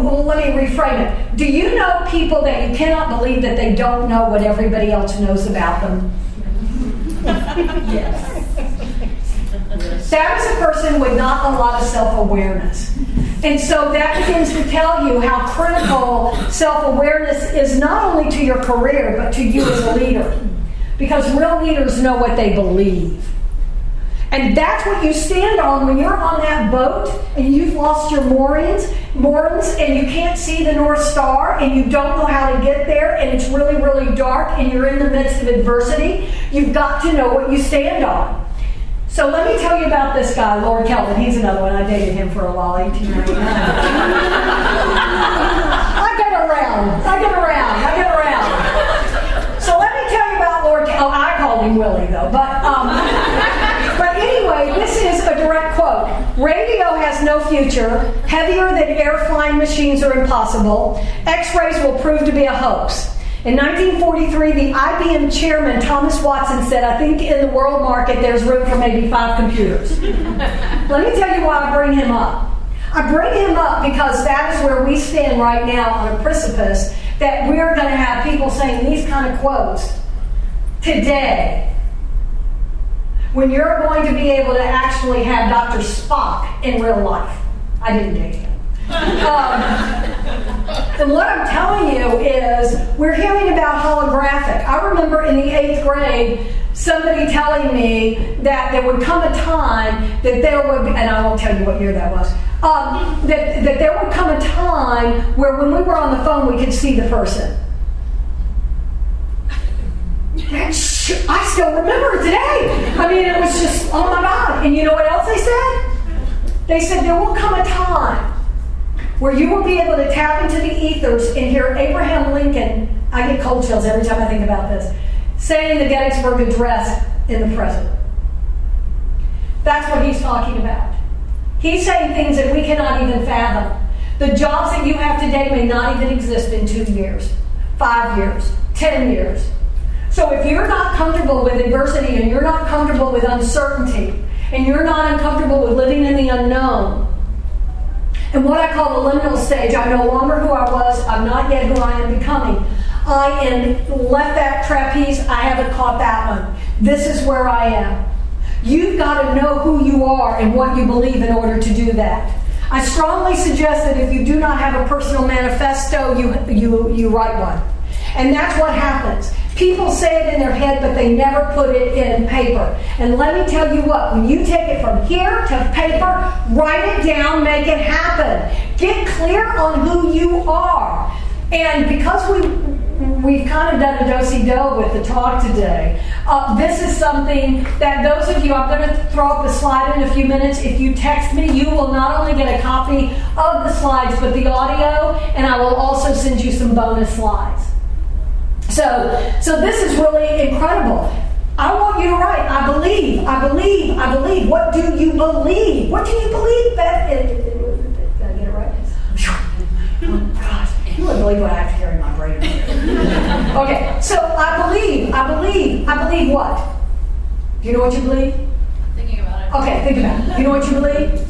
well, let me reframe it. Do you know people that you cannot believe that they don't know what everybody else knows about them? Yes. That is a person with not a lot of self-awareness. And so that begins to tell you how critical self-awareness is not only to your career, but to you as a leader. Because real leaders know what they believe. And that's what you stand on when you're on that boat and you've lost your moorings, and you can't see the North Star, and you don't know how to get there, and it's really, really dark, and you're in the midst of adversity. You've got to know what you stand on. So let me tell you about this guy, Lord Kelvin. He's another one. I dated him for a while, 1899. I get around. So let me tell you about Lord Kelvin. Oh, I called him Willie, though. But anyway, this is a direct quote. Radio has no future. Heavier than air flying machines are impossible. X-rays will prove to be a hoax. In 1943, the IBM chairman, Thomas Watson, said, I think in the world market there's room for maybe 5 computers. Let me tell you why I bring him up. I bring him up because that is where we stand right now on a precipice that we're going to have people saying these kind of quotes today when you're going to be able to actually have Dr. Spock in real life. I didn't date him. And what I'm telling you is we're hearing about holographic. I remember in the 8th grade somebody telling me that there would come a time that there would be, and I won't tell you what year that was, that there would come a time where when we were on the phone we could see the person. I still remember it today. I mean, it was just, oh my God. And you know what else they said? They said there will come a time where you will be able to tap into the ethers and hear Abraham Lincoln, I get cold chills every time I think about this, saying the Gettysburg Address in the present. That's what he's talking about. He's saying things that we cannot even fathom. The jobs that you have today may not even exist in 2 years, 5 years, 10 years. So if you're not comfortable with adversity and you're not comfortable with uncertainty and you're not uncomfortable with living in the unknown, and what I call the liminal stage, I'm no longer who I was, I'm not yet who I am becoming. I am left that trapeze, I haven't caught that one. This is where I am. You've got to know who you are and what you believe in order to do that. I strongly suggest that if you do not have a personal manifesto, you write one. And that's what happens. People say it in their head, but they never put it in paper. And let me tell you what, when you take it from here to paper, write it down, make it happen. Get clear on who you are. And because we've kind of done a do-si-do with the talk today, this is something that those of you, I'm going to throw up a slide in a few minutes. If you text me, you will not only get a copy of the slides, but the audio, and I will also send you some bonus slides. So this is really incredible. I want you to write, I believe, I believe, I believe. What do you believe? What do you believe? Did I get it right? Oh, gosh. You wouldn't believe what I have to carry in my brain. Okay, so I believe what? Do you know what you believe? Thinking about it. Okay, think about it. You know what you believe?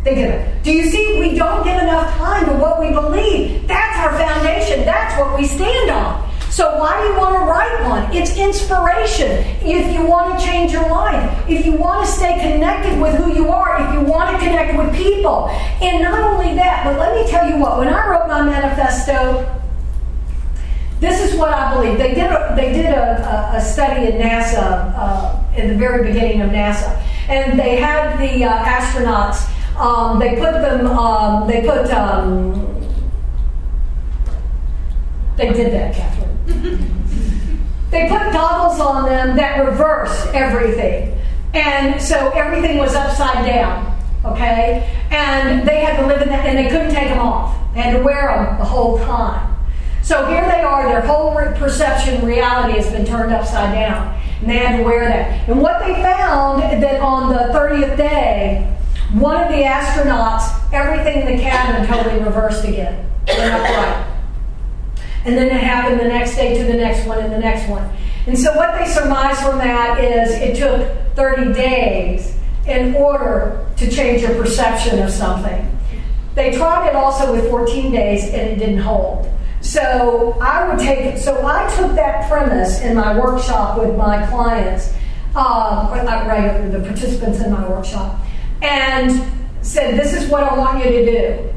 Think of it. Do you see we don't give enough time to what we believe? That's our foundation. That's what we stand on. So why do you want to write one? It's inspiration. If you want to change your life, if you want to stay connected with who you are, if you want to connect with people. And not only that, but let me tell you what, when I wrote my manifesto, this is what I believe. They did a study in NASA, in the very beginning of NASA. And they had the astronauts, they did that, Catherine. They put goggles on them that reversed everything. And so everything was upside down, okay? And they had to live in that, and they couldn't take them off. They had to wear them the whole time. So here they are, their whole perception, reality has been turned upside down. And they had to wear that. And what they found, that on the 30th day, one of the astronauts, everything in the cabin totally reversed again. Went upright. And then it happened the next day to the next one and the next one. And so what they surmised from that is it took 30 days in order to change your perception of something. They tried it also with 14 days and it didn't hold. So I took that premise in my workshop with my clients, the participants in my workshop, and said, this is what I want you to do.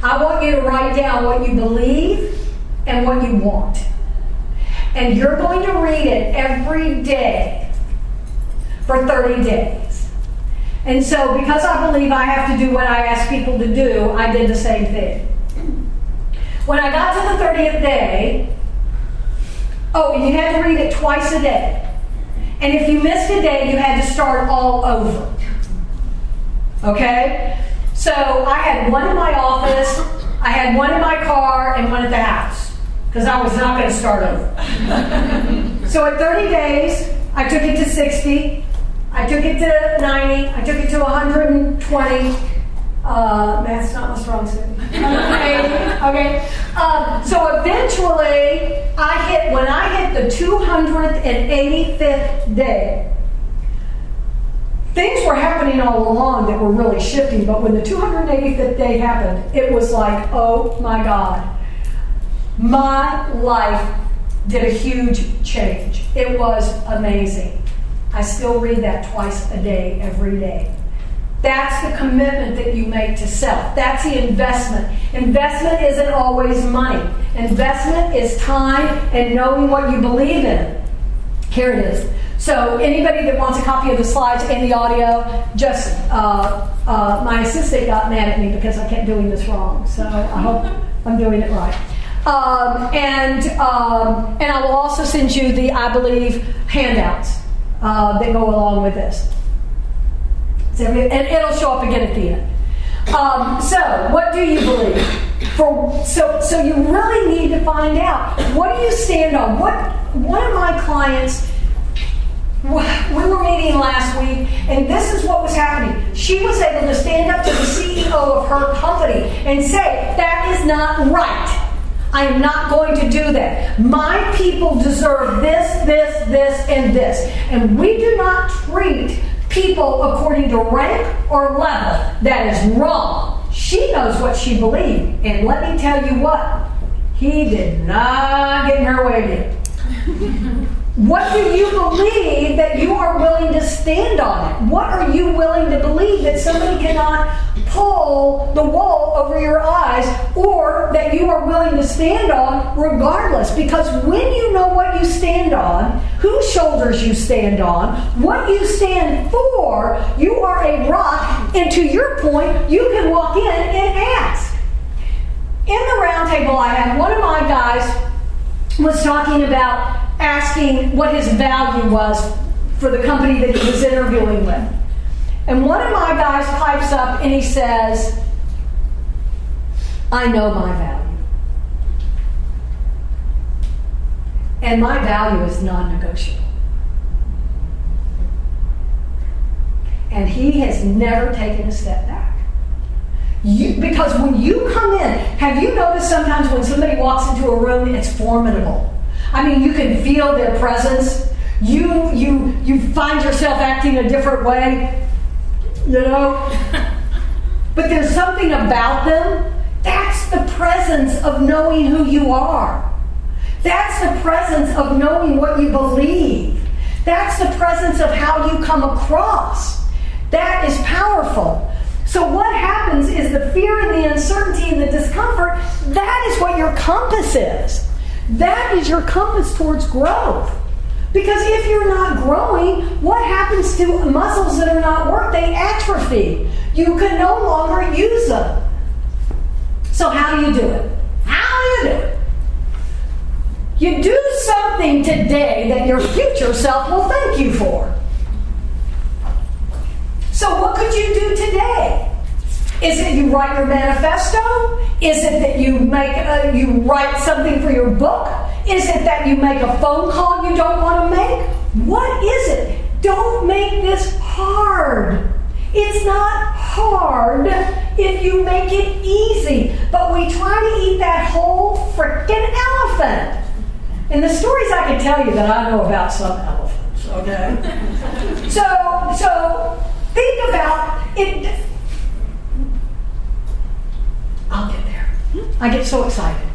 I want you to write down what you believe and what you want. And you're going to read it every day for 30 days. And so because I believe I have to do what I ask people to do, I did the same thing. When I got to the 30th day, you had to read it twice a day. And if you missed a day, you had to start all over. Okay? So I had one in my office, I had one in my car, and one at the house. Because I was not going to start over. So at 30 days, I took it to 60, I took it to 90, I took it to 120, Math's not my strong suit. Okay. So eventually, when I hit the 285th day, things were happening all along that were really shifting, but when the 285th day happened, it was like, oh my God. My life did a huge change. It was amazing. I still read that twice a day, every day. That's the commitment that you make to self. That's the investment. Investment isn't always money. Investment is time and knowing what you believe in. Here it is. So anybody that wants a copy of the slides and the audio, just my assistant got mad at me because I kept doing this wrong. So I hope I'm doing it right. And I will also send you the, I believe, handouts that go along with this. And it'll show up again at the end. So, what do you believe? So you really need to find out, what do you stand on? One of my clients, we were meeting last week, and this is what was happening. She was able to stand up to the CEO of her company and say, that is not right. I am not going to do that. My people deserve this, and this. And we do not treat people according to rank or level. That is wrong. She knows what she believed. And let me tell you what, he did not get in her way again. What do you believe that you are willing to stand on it? What are you willing to believe that somebody cannot pull the wool over your eyes, or that you are willing to stand on regardless? Because when you know what you stand on, whose shoulders you stand on, what you stand for, you are a rock, and to your point, you can walk in and ask. In the round table I had, one of my guys was talking about asking what his value was for the company that he was interviewing with. And one of my guys pipes up and he says, I know my value. And my value is non-negotiable. And he has never taken a step back. Because when you come in, have you noticed sometimes when somebody walks into a room, it's formidable? I mean, you can feel their presence. You find yourself acting a different way, you know? But there's something about them. That's the presence of knowing who you are. That's the presence of knowing what you believe. That's the presence of how you come across. That is powerful. So what happens is the fear and the uncertainty and the discomfort, that is what your compass is. That is your compass towards growth. Because if you're not growing, what happens to muscles that are not worked? They atrophy. You can no longer use them. So how do you do it? How do you do it? You do something today that your future self will thank you for. So what could you do today? Is it you write your manifesto? Is it that you you write something for your book? Is it that you make a phone call you don't want to make? What is it? Don't make this hard. It's not hard if you make it easy. But we try to eat that whole frickin' elephant. And the stories I can tell you that I know about some elephants, okay? So think about it. I'll get there. I get so excited.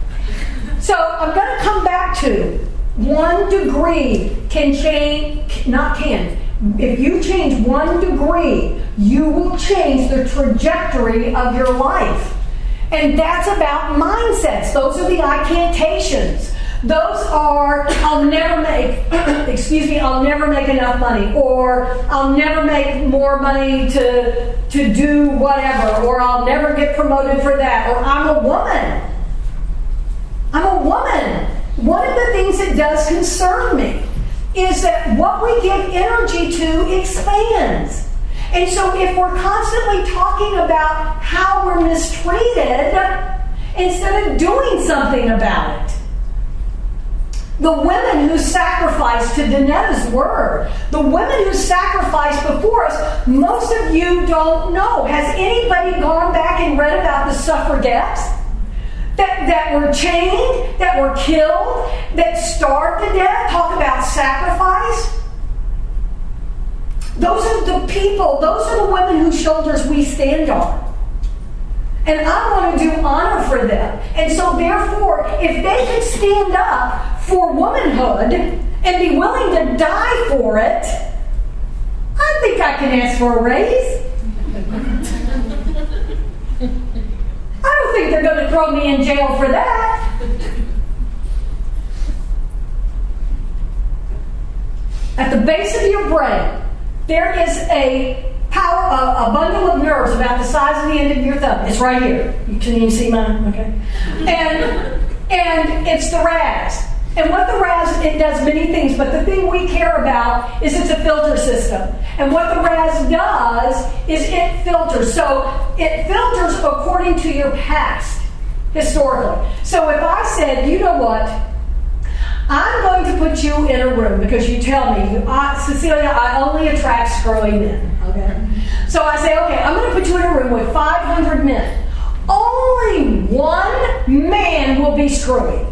So I'm going to come back to 1 degree can change, not can. If you change 1 degree, you will change the trajectory of your life. And that's about mindsets. Those are the incantations. Those are, I'll never make, I'll never make enough money, or I'll never make more money to do whatever, or I'll never get promoted for that, or I'm a woman. I'm a woman. One of the things that does concern me is that what we give energy to expands. And so if we're constantly talking about how we're mistreated, instead of doing something about it, The women who sacrificed, to Danetta's word, the women who sacrificed before us, most of you don't know. Has anybody gone back and read about the suffragettes that were chained, that were killed, that starved to death? Talk about sacrifice. Those are the people, those are the women whose shoulders we stand on. And I want to do honor for them. And so therefore, if they could stand up for womanhood and be willing to die for it, I think I can ask for a raise. I don't think they're going to throw me in jail for that. At the base of your brain, there is a bundle of nerves about the size of the end of your thumb. It's right here. Can you see mine? Okay. And it's the RAS. And what the RAS, it does many things, but the thing we care about is it's a filter system. And what the RAS does is it filters. So it filters according to your past, historically. So if I said, you know what, I'm going to put you in a room because you tell me, Cecilia, I only attract screwy men. Okay. So I say, okay, I'm going to put you in a room with 500 men. Only one man will be screwy.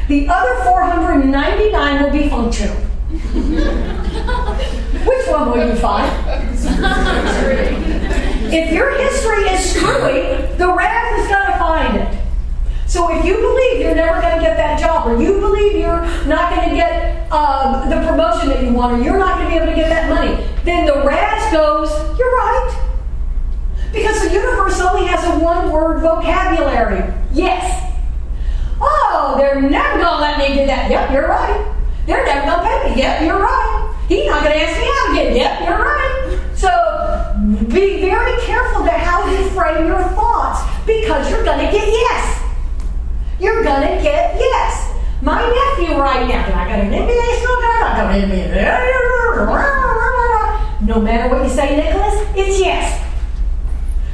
The other 499 will be functional. Which one will you find? If your history is screwy, the RAS is going to find it. So if you believe you're never going to get that job, or you believe you're not going to get the promotion that you want, or you're not going to be able to get that money, then the RAS goes, you're right. Because the universe only has a one-word vocabulary. Yes. Oh, they're never going to let me do that. Yep, you're right. They're never going to pay me. Yep, you're right. He's not going to ask me out again. Yep, you're right. So be very careful to how you frame your thoughts, because you're going to get yes. You're going to get yes. My nephew right now, I got an NBA snowboard, I got an NBA. No matter what you say, Nicholas, it's yes.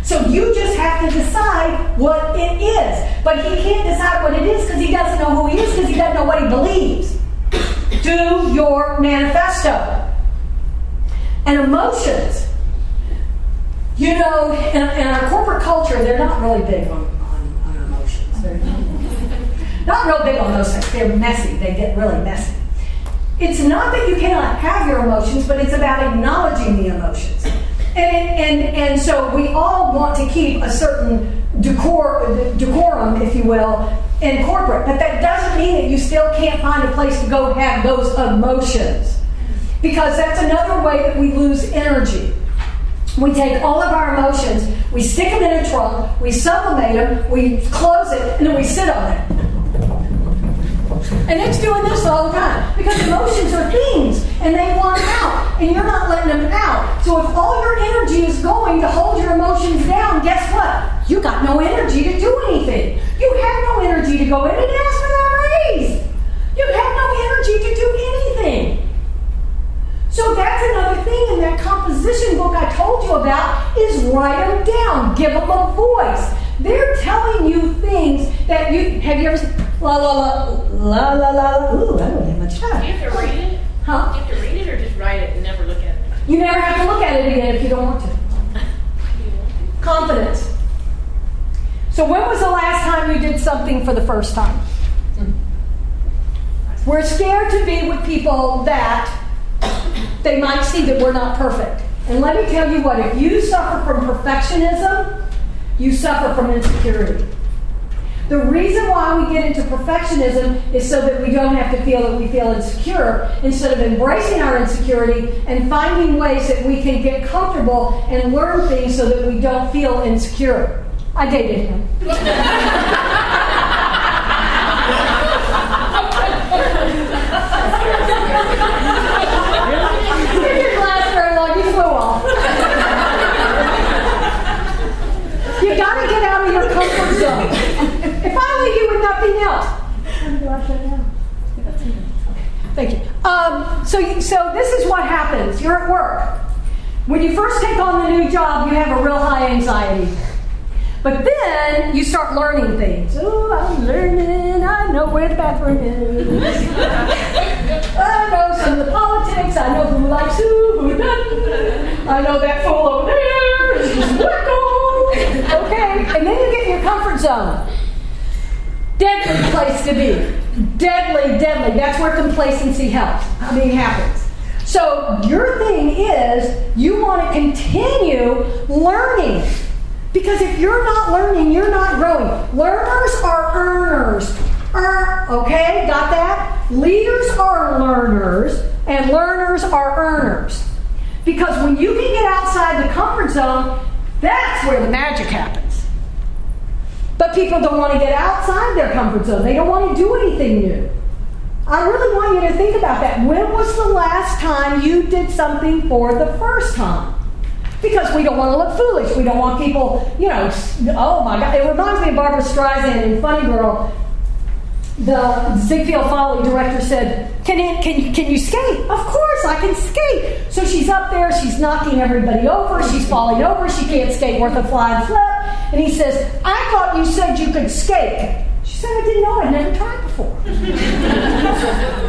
So you just have to decide what it is. But he can't decide what it is because he doesn't know who he is, because he doesn't know what he believes. Do your manifesto. And emotions. You know, in our corporate culture, they're not really big on emotions. They're not real big on those things. They're messy. They get really messy. It's not that you cannot have your emotions, but it's about acknowledging the emotions. And so we all want to keep a certain decorum, if you will, in corporate. But that doesn't mean that you still can't find a place to go have those emotions. Because that's another way that we lose energy. We take all of our emotions, we stick them in a trunk, we sublimate them, we close it, and then we sit on it. And it's doing this all the time. Because emotions are things, and they want out, and you're not letting them out. So if all your energy is going to hold your emotions down, guess what? You got no energy to do anything. You have no energy to go in and ask for that raise. You have no energy to do anything. So that's another thing in that composition book I told you about, is write them down. Give them a voice. They're telling you things that you... Have you ever seen... La la la, la la la. Ooh, I don't have much time. Do you have to read it? Huh? Do you have to read it or just write it and never look at it? You never have to look at it again if you don't want to. Confidence. So when was the last time you did something for the first time? We're scared to be with people that they might see that we're not perfect. And let me tell you what, if you suffer from perfectionism, you suffer from insecurity. The reason why we get into perfectionism is so that we don't have to feel that we feel insecure, instead of embracing our insecurity and finding ways that we can get comfortable and learn things so that we don't feel insecure. I dated him. It didn't last very long. You flew off. You got to get out of your comfort zone. If I leave you with nothing else, I'm glad I down. Thank you. So this is what happens. You're at work. When you first take on the new job, you have a real high anxiety. But then you start learning things. Oh, I'm learning. I know where the bathroom is. I know some of the politics. I know who likes who doesn't. I know that fool over there is just wacko. Okay, and then you get in your comfort zone. Deadly place to be. Deadly, deadly. That's where complacency happens. So your thing is you want to continue learning. Because if you're not learning, you're not growing. Learners are earners. Okay, got that? Leaders are learners, and learners are earners. Because when you can get outside the comfort zone, that's where the magic happens. But people don't want to get outside their comfort zone. They don't want to do anything new. I really want you to think about that. When was the last time you did something for the first time? Because we don't want to look foolish. We don't want people, oh my God. It reminds me of Barbara Streisand in Funny Girl. The Ziegfeld Folly director said, can you skate? Of course I can skate. So she's up there, she's knocking everybody over, she's falling over, she can't skate worth a flying flip. And he says, I thought you said you could skate. She said, I didn't know, I'd never tried before.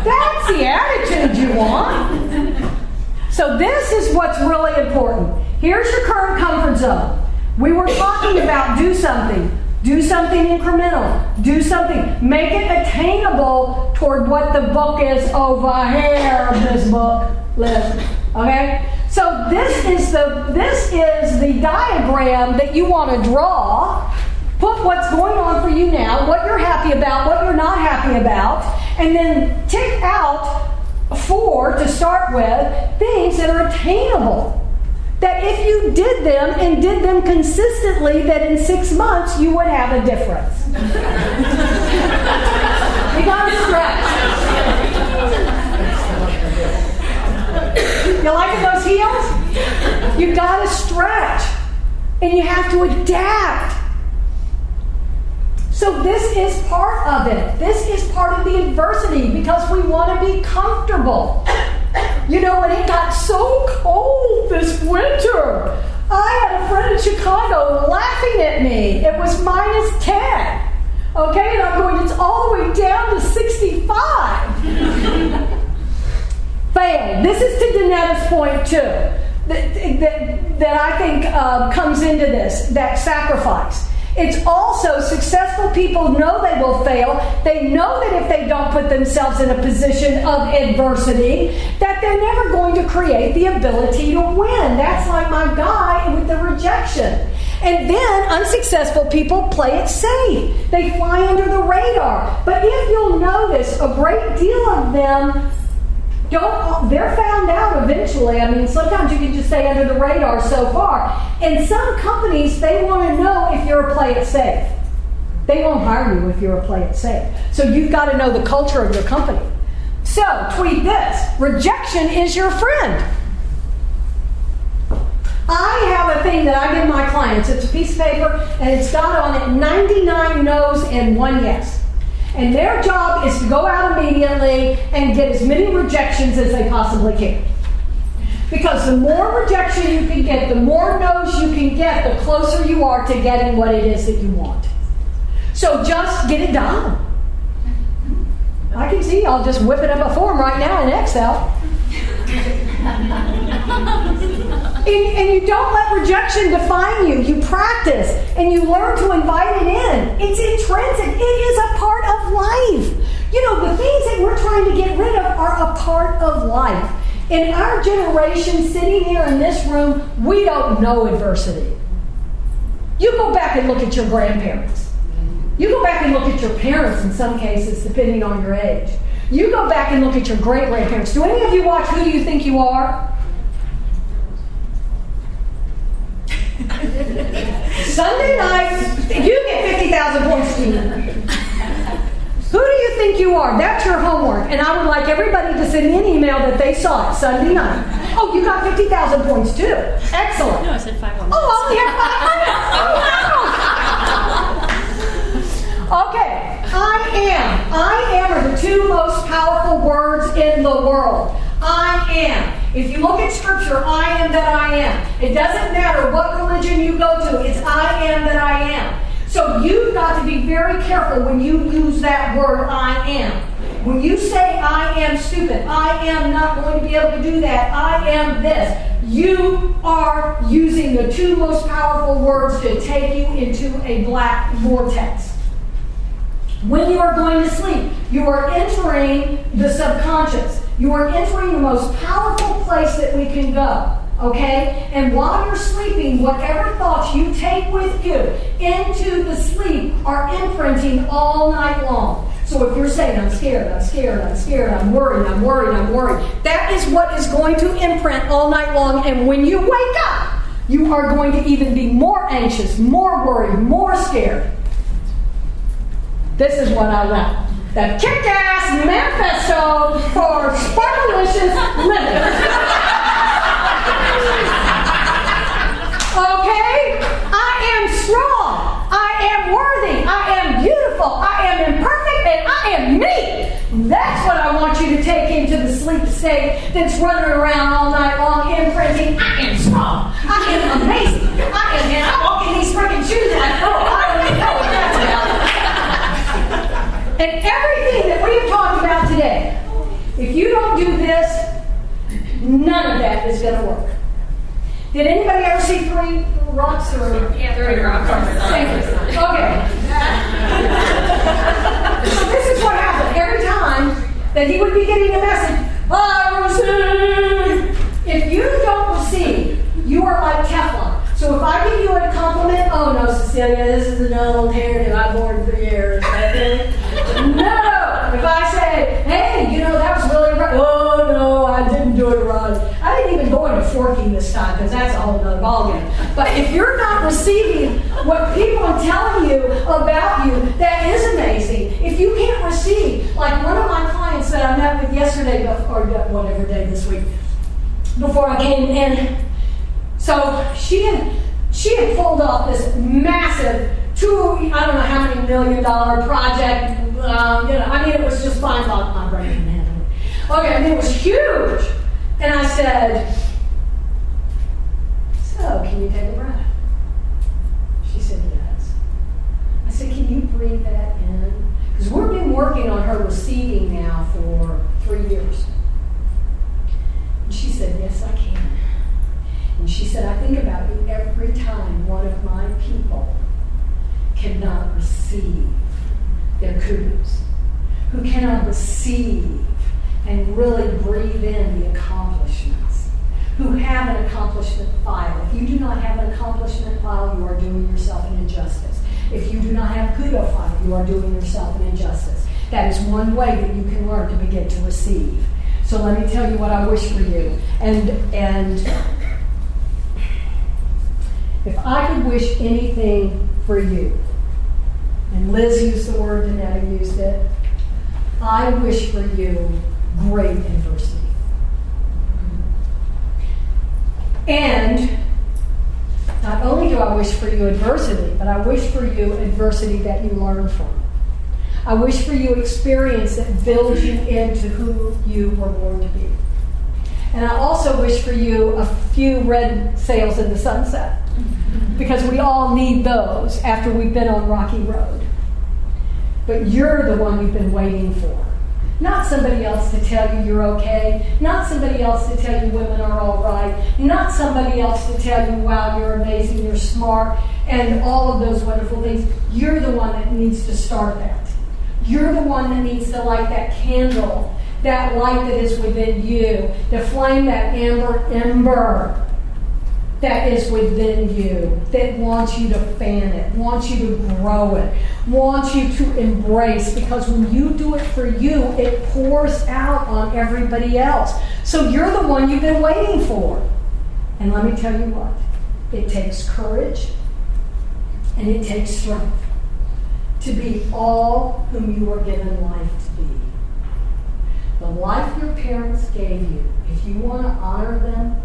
That's the attitude you want. So this is what's really important. Here's your current comfort zone. We were talking about do something. Do something incremental. Do something. Make it attainable toward what the book is over here, this book list. Okay? So this is the diagram that you want to draw. Put what's going on for you now, what you're happy about, what you're not happy about, and then tick out 4 to start with things that are attainable. That if you did them and did them consistently, that in 6 months you would have a difference. You gotta stretch. You liking those heels? You gotta stretch. And you have to adapt. So this is part of it. This is part of the adversity because we want to be comfortable. When it got so cold this winter, I had a friend in Chicago laughing at me. It was -10. Okay, and I'm going, it's all the way down to 65. Fail. This is to Danetta's point too. That I think comes into this, that sacrifice. It's also successful people know they will fail. They know that if they don't put themselves in a position of adversity, that they're never going to create the ability to win. That's like my guy with the rejection. And then unsuccessful people play it safe. They fly under the radar. But if you'll notice, a great deal of them they're found out eventually. I mean, sometimes you can just stay under the radar so far. In some companies, they want to know if you're a play it safe. They won't hire you if you're a play it safe. So you've got to know the culture of your company. So, tweet this. Rejection is your friend. I have a thing that I give my clients. It's a piece of paper, and it's got on it 99 no's and 1 yes. And their job is to go out immediately and get as many rejections as they possibly can. Because the more rejection you can get, the more no's you can get, the closer you are to getting what it is that you want. So just get it done. I can see y'all just whipping up a form right now in Excel. And you don't let rejection define you. You practice and you learn to invite it in. It's intrinsic. It is a part of life. The things that we're trying to get rid of are a part of life. In our generation, sitting here in this room, we don't know adversity. You go back and look at your grandparents. You go back and look at your parents in some cases, depending on your age. You go back and look at your great-grandparents. Do any of you watch Who Do You Think You Are? Sunday night, you get 50,000 points to you. Who do you think you are? That's your homework. And I would like everybody to send me an email that they saw it Sunday night. Oh, you got 50,000 points too. Excellent. No, I said 500. Oh, I only have 500. Oh, wow. Okay. I am are the 2 most powerful words in the world. I am. If you look at scripture, I am that I am. It doesn't matter what religion you go to, it's I am that I am. So you've got to be very careful when you use that word, I am. When you say, I am stupid, I am not going to be able to do that, I am this, you are using the two most powerful words to take you into a black vortex. When you are going to sleep, you are entering the subconscious. You are entering the most powerful place that we can go. Okay? And while you're sleeping, whatever thoughts you take with you into the sleep are imprinting all night long. So if you're saying, I'm scared, I'm scared, I'm scared, I'm worried, I'm worried, I'm worried, that is what is going to imprint all night long. And when you wake up, you are going to even be more anxious, more worried, more scared. This is what I want. The kick-ass manifesto for Sparkalicious living. Okay? I am strong. I am worthy. I am beautiful. I am imperfect. And I am me. That's what I want you to take into the sleep state that's running around all night long, imprinting. I am strong. I am amazing. And I walk in these freaking shoes like, oh, I don't even know what that's about. And everything that we have talked about today, if you don't do this, none of that is going to work. Did anybody ever see three rocks? Yeah, 3 rocks. Okay. So this is what happened. Every time that he would be getting a message, I receive. If you don't receive, you are like Teflon. So if I give you a compliment, oh no, Cecilia, this is an old hairdo I've worn for years. No! If I say, hey, that was really right. Oh no, I didn't do it right. I didn't even go into forking this time because that's a whole other ballgame. But if you're not receiving what people are telling you about you, that is amazing. If you can't receive, like one of my clients that I met with yesterday, or whatever day this week, before I came in, so she had pulled off this massive I don't know how many $1 million project. It was just fine. My brain can handle it. Okay, it was huge. And I said, so can you take a breath? She said, yes. I said, can you breathe that in? Because we've been working on her receiving now for 3 years. And she said, yes, I can. And she said, I think about you every time one of my people cannot receive their kudos, who cannot receive and really breathe in the accomplishments, who have an accomplishment file. If you do not have an accomplishment file, you are doing yourself an injustice. If you do not have a kudo file, you are doing yourself an injustice. That is one way that you can learn to begin to receive. So let me tell you what I wish for you. And if I could wish anything for you, and Liz used the word, Danetta used it, I wish for you great adversity. And not only do I wish for you adversity, but I wish for you adversity that you learn from. I wish for you experience that builds you into who you were born to be. And I also wish for you a few red sails in the sunset, because we all need those after we've been on rocky road. But you're the one you've been waiting for. Not somebody else to tell you you're okay. Not somebody else to tell you women are all right. Not somebody else to tell you, wow, you're amazing, you're smart, and all of those wonderful things. You're the one that needs to start that. You're the one that needs to light that candle, that light that is within you, to flame that amber ember that is within you, that wants you to fan it, wants you to grow it, wants you to embrace, because when you do it for you, it pours out on everybody else. So you're the one you've been waiting for. And let me tell you what, it takes courage and it takes strength to be all whom you were given life to be. The life your parents gave you, if you want to honor them,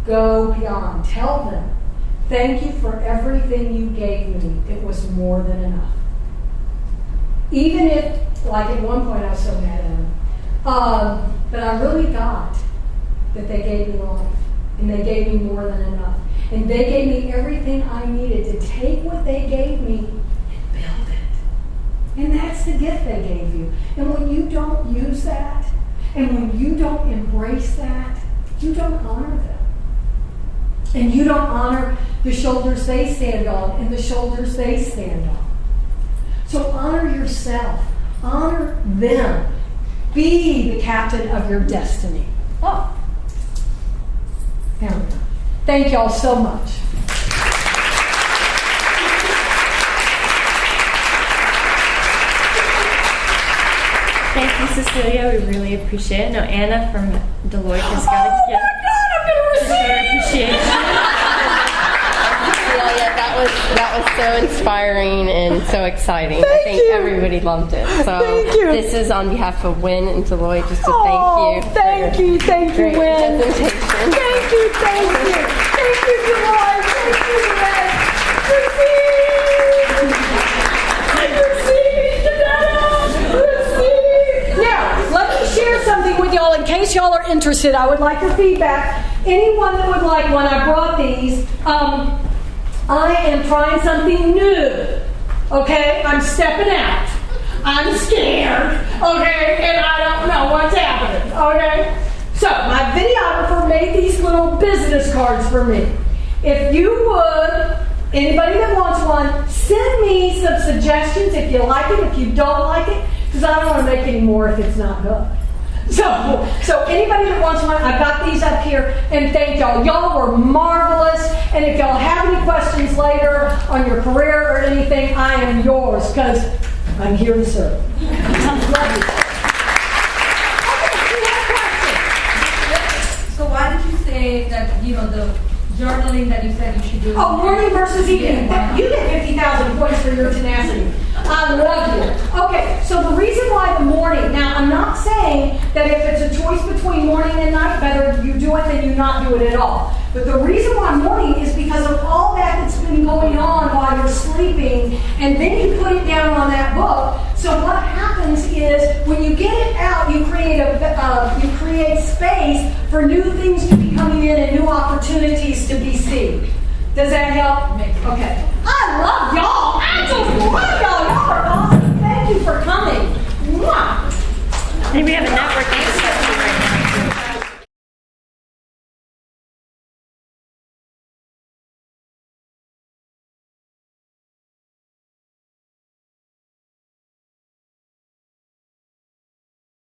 go beyond. Tell them, thank you for everything you gave me. It was more than enough. Even if, like at one point I was so mad at him, But I really got that they gave me life, and they gave me more than enough. And they gave me everything I needed to take what they gave me and build it. And that's the gift they gave you. And when you don't use that, and when you don't embrace that, you don't honor them. And you don't honor the shoulders they stand on and the shoulders they stand on. So honor yourself. Honor them. Be the captain of your destiny. Oh. There we go. Thank y'all so much. Thank you, Cecilia. We really appreciate it. Now, Anna from Deloitte has got to get appreciation. Cecilia, that was so inspiring and so exciting. I think everybody loved it. So this is on behalf of Wynn and Deloitte just to thank you. Thank you, Great Wynn. presentation. Thank you, Deloitte. Thank you, Wynn. Now, let me share something with y'all in case y'all are interested. I would like your feedback. Anyone that would like, when I brought these, I am trying something new. Okay? I'm stepping out. I'm scared. Okay? And I don't know what's happening. Okay? So, my videographer made these little business cards for me. If you would, anybody that wants one, send me some suggestions if you like it, if you don't like it, because I don't want to make any more if it's not good. So anybody that wants one, I've got these up here, and thank y'all. Y'all were marvelous, and if y'all have any questions later on your career or anything, I am yours, because I'm here to serve. Love you. So why did you say that, the journaling that you said you should do? Oh, morning versus evening. You get 50,000 points for your tenacity. I love you. Okay, so the reason why the morning, now I'm not saying that if it's a choice between morning and night, better you do it than you not do it at all. But the reason why morning is because of all that's been going on while you're sleeping, and then you put it down on that book. So what happens is when you get it out, you create space for new things to be coming in and new opportunities to be seen. Does that help? Okay. I love y'all. I just love y'all. Y'all are awesome. Thank you for coming. Mwah. And we have a networking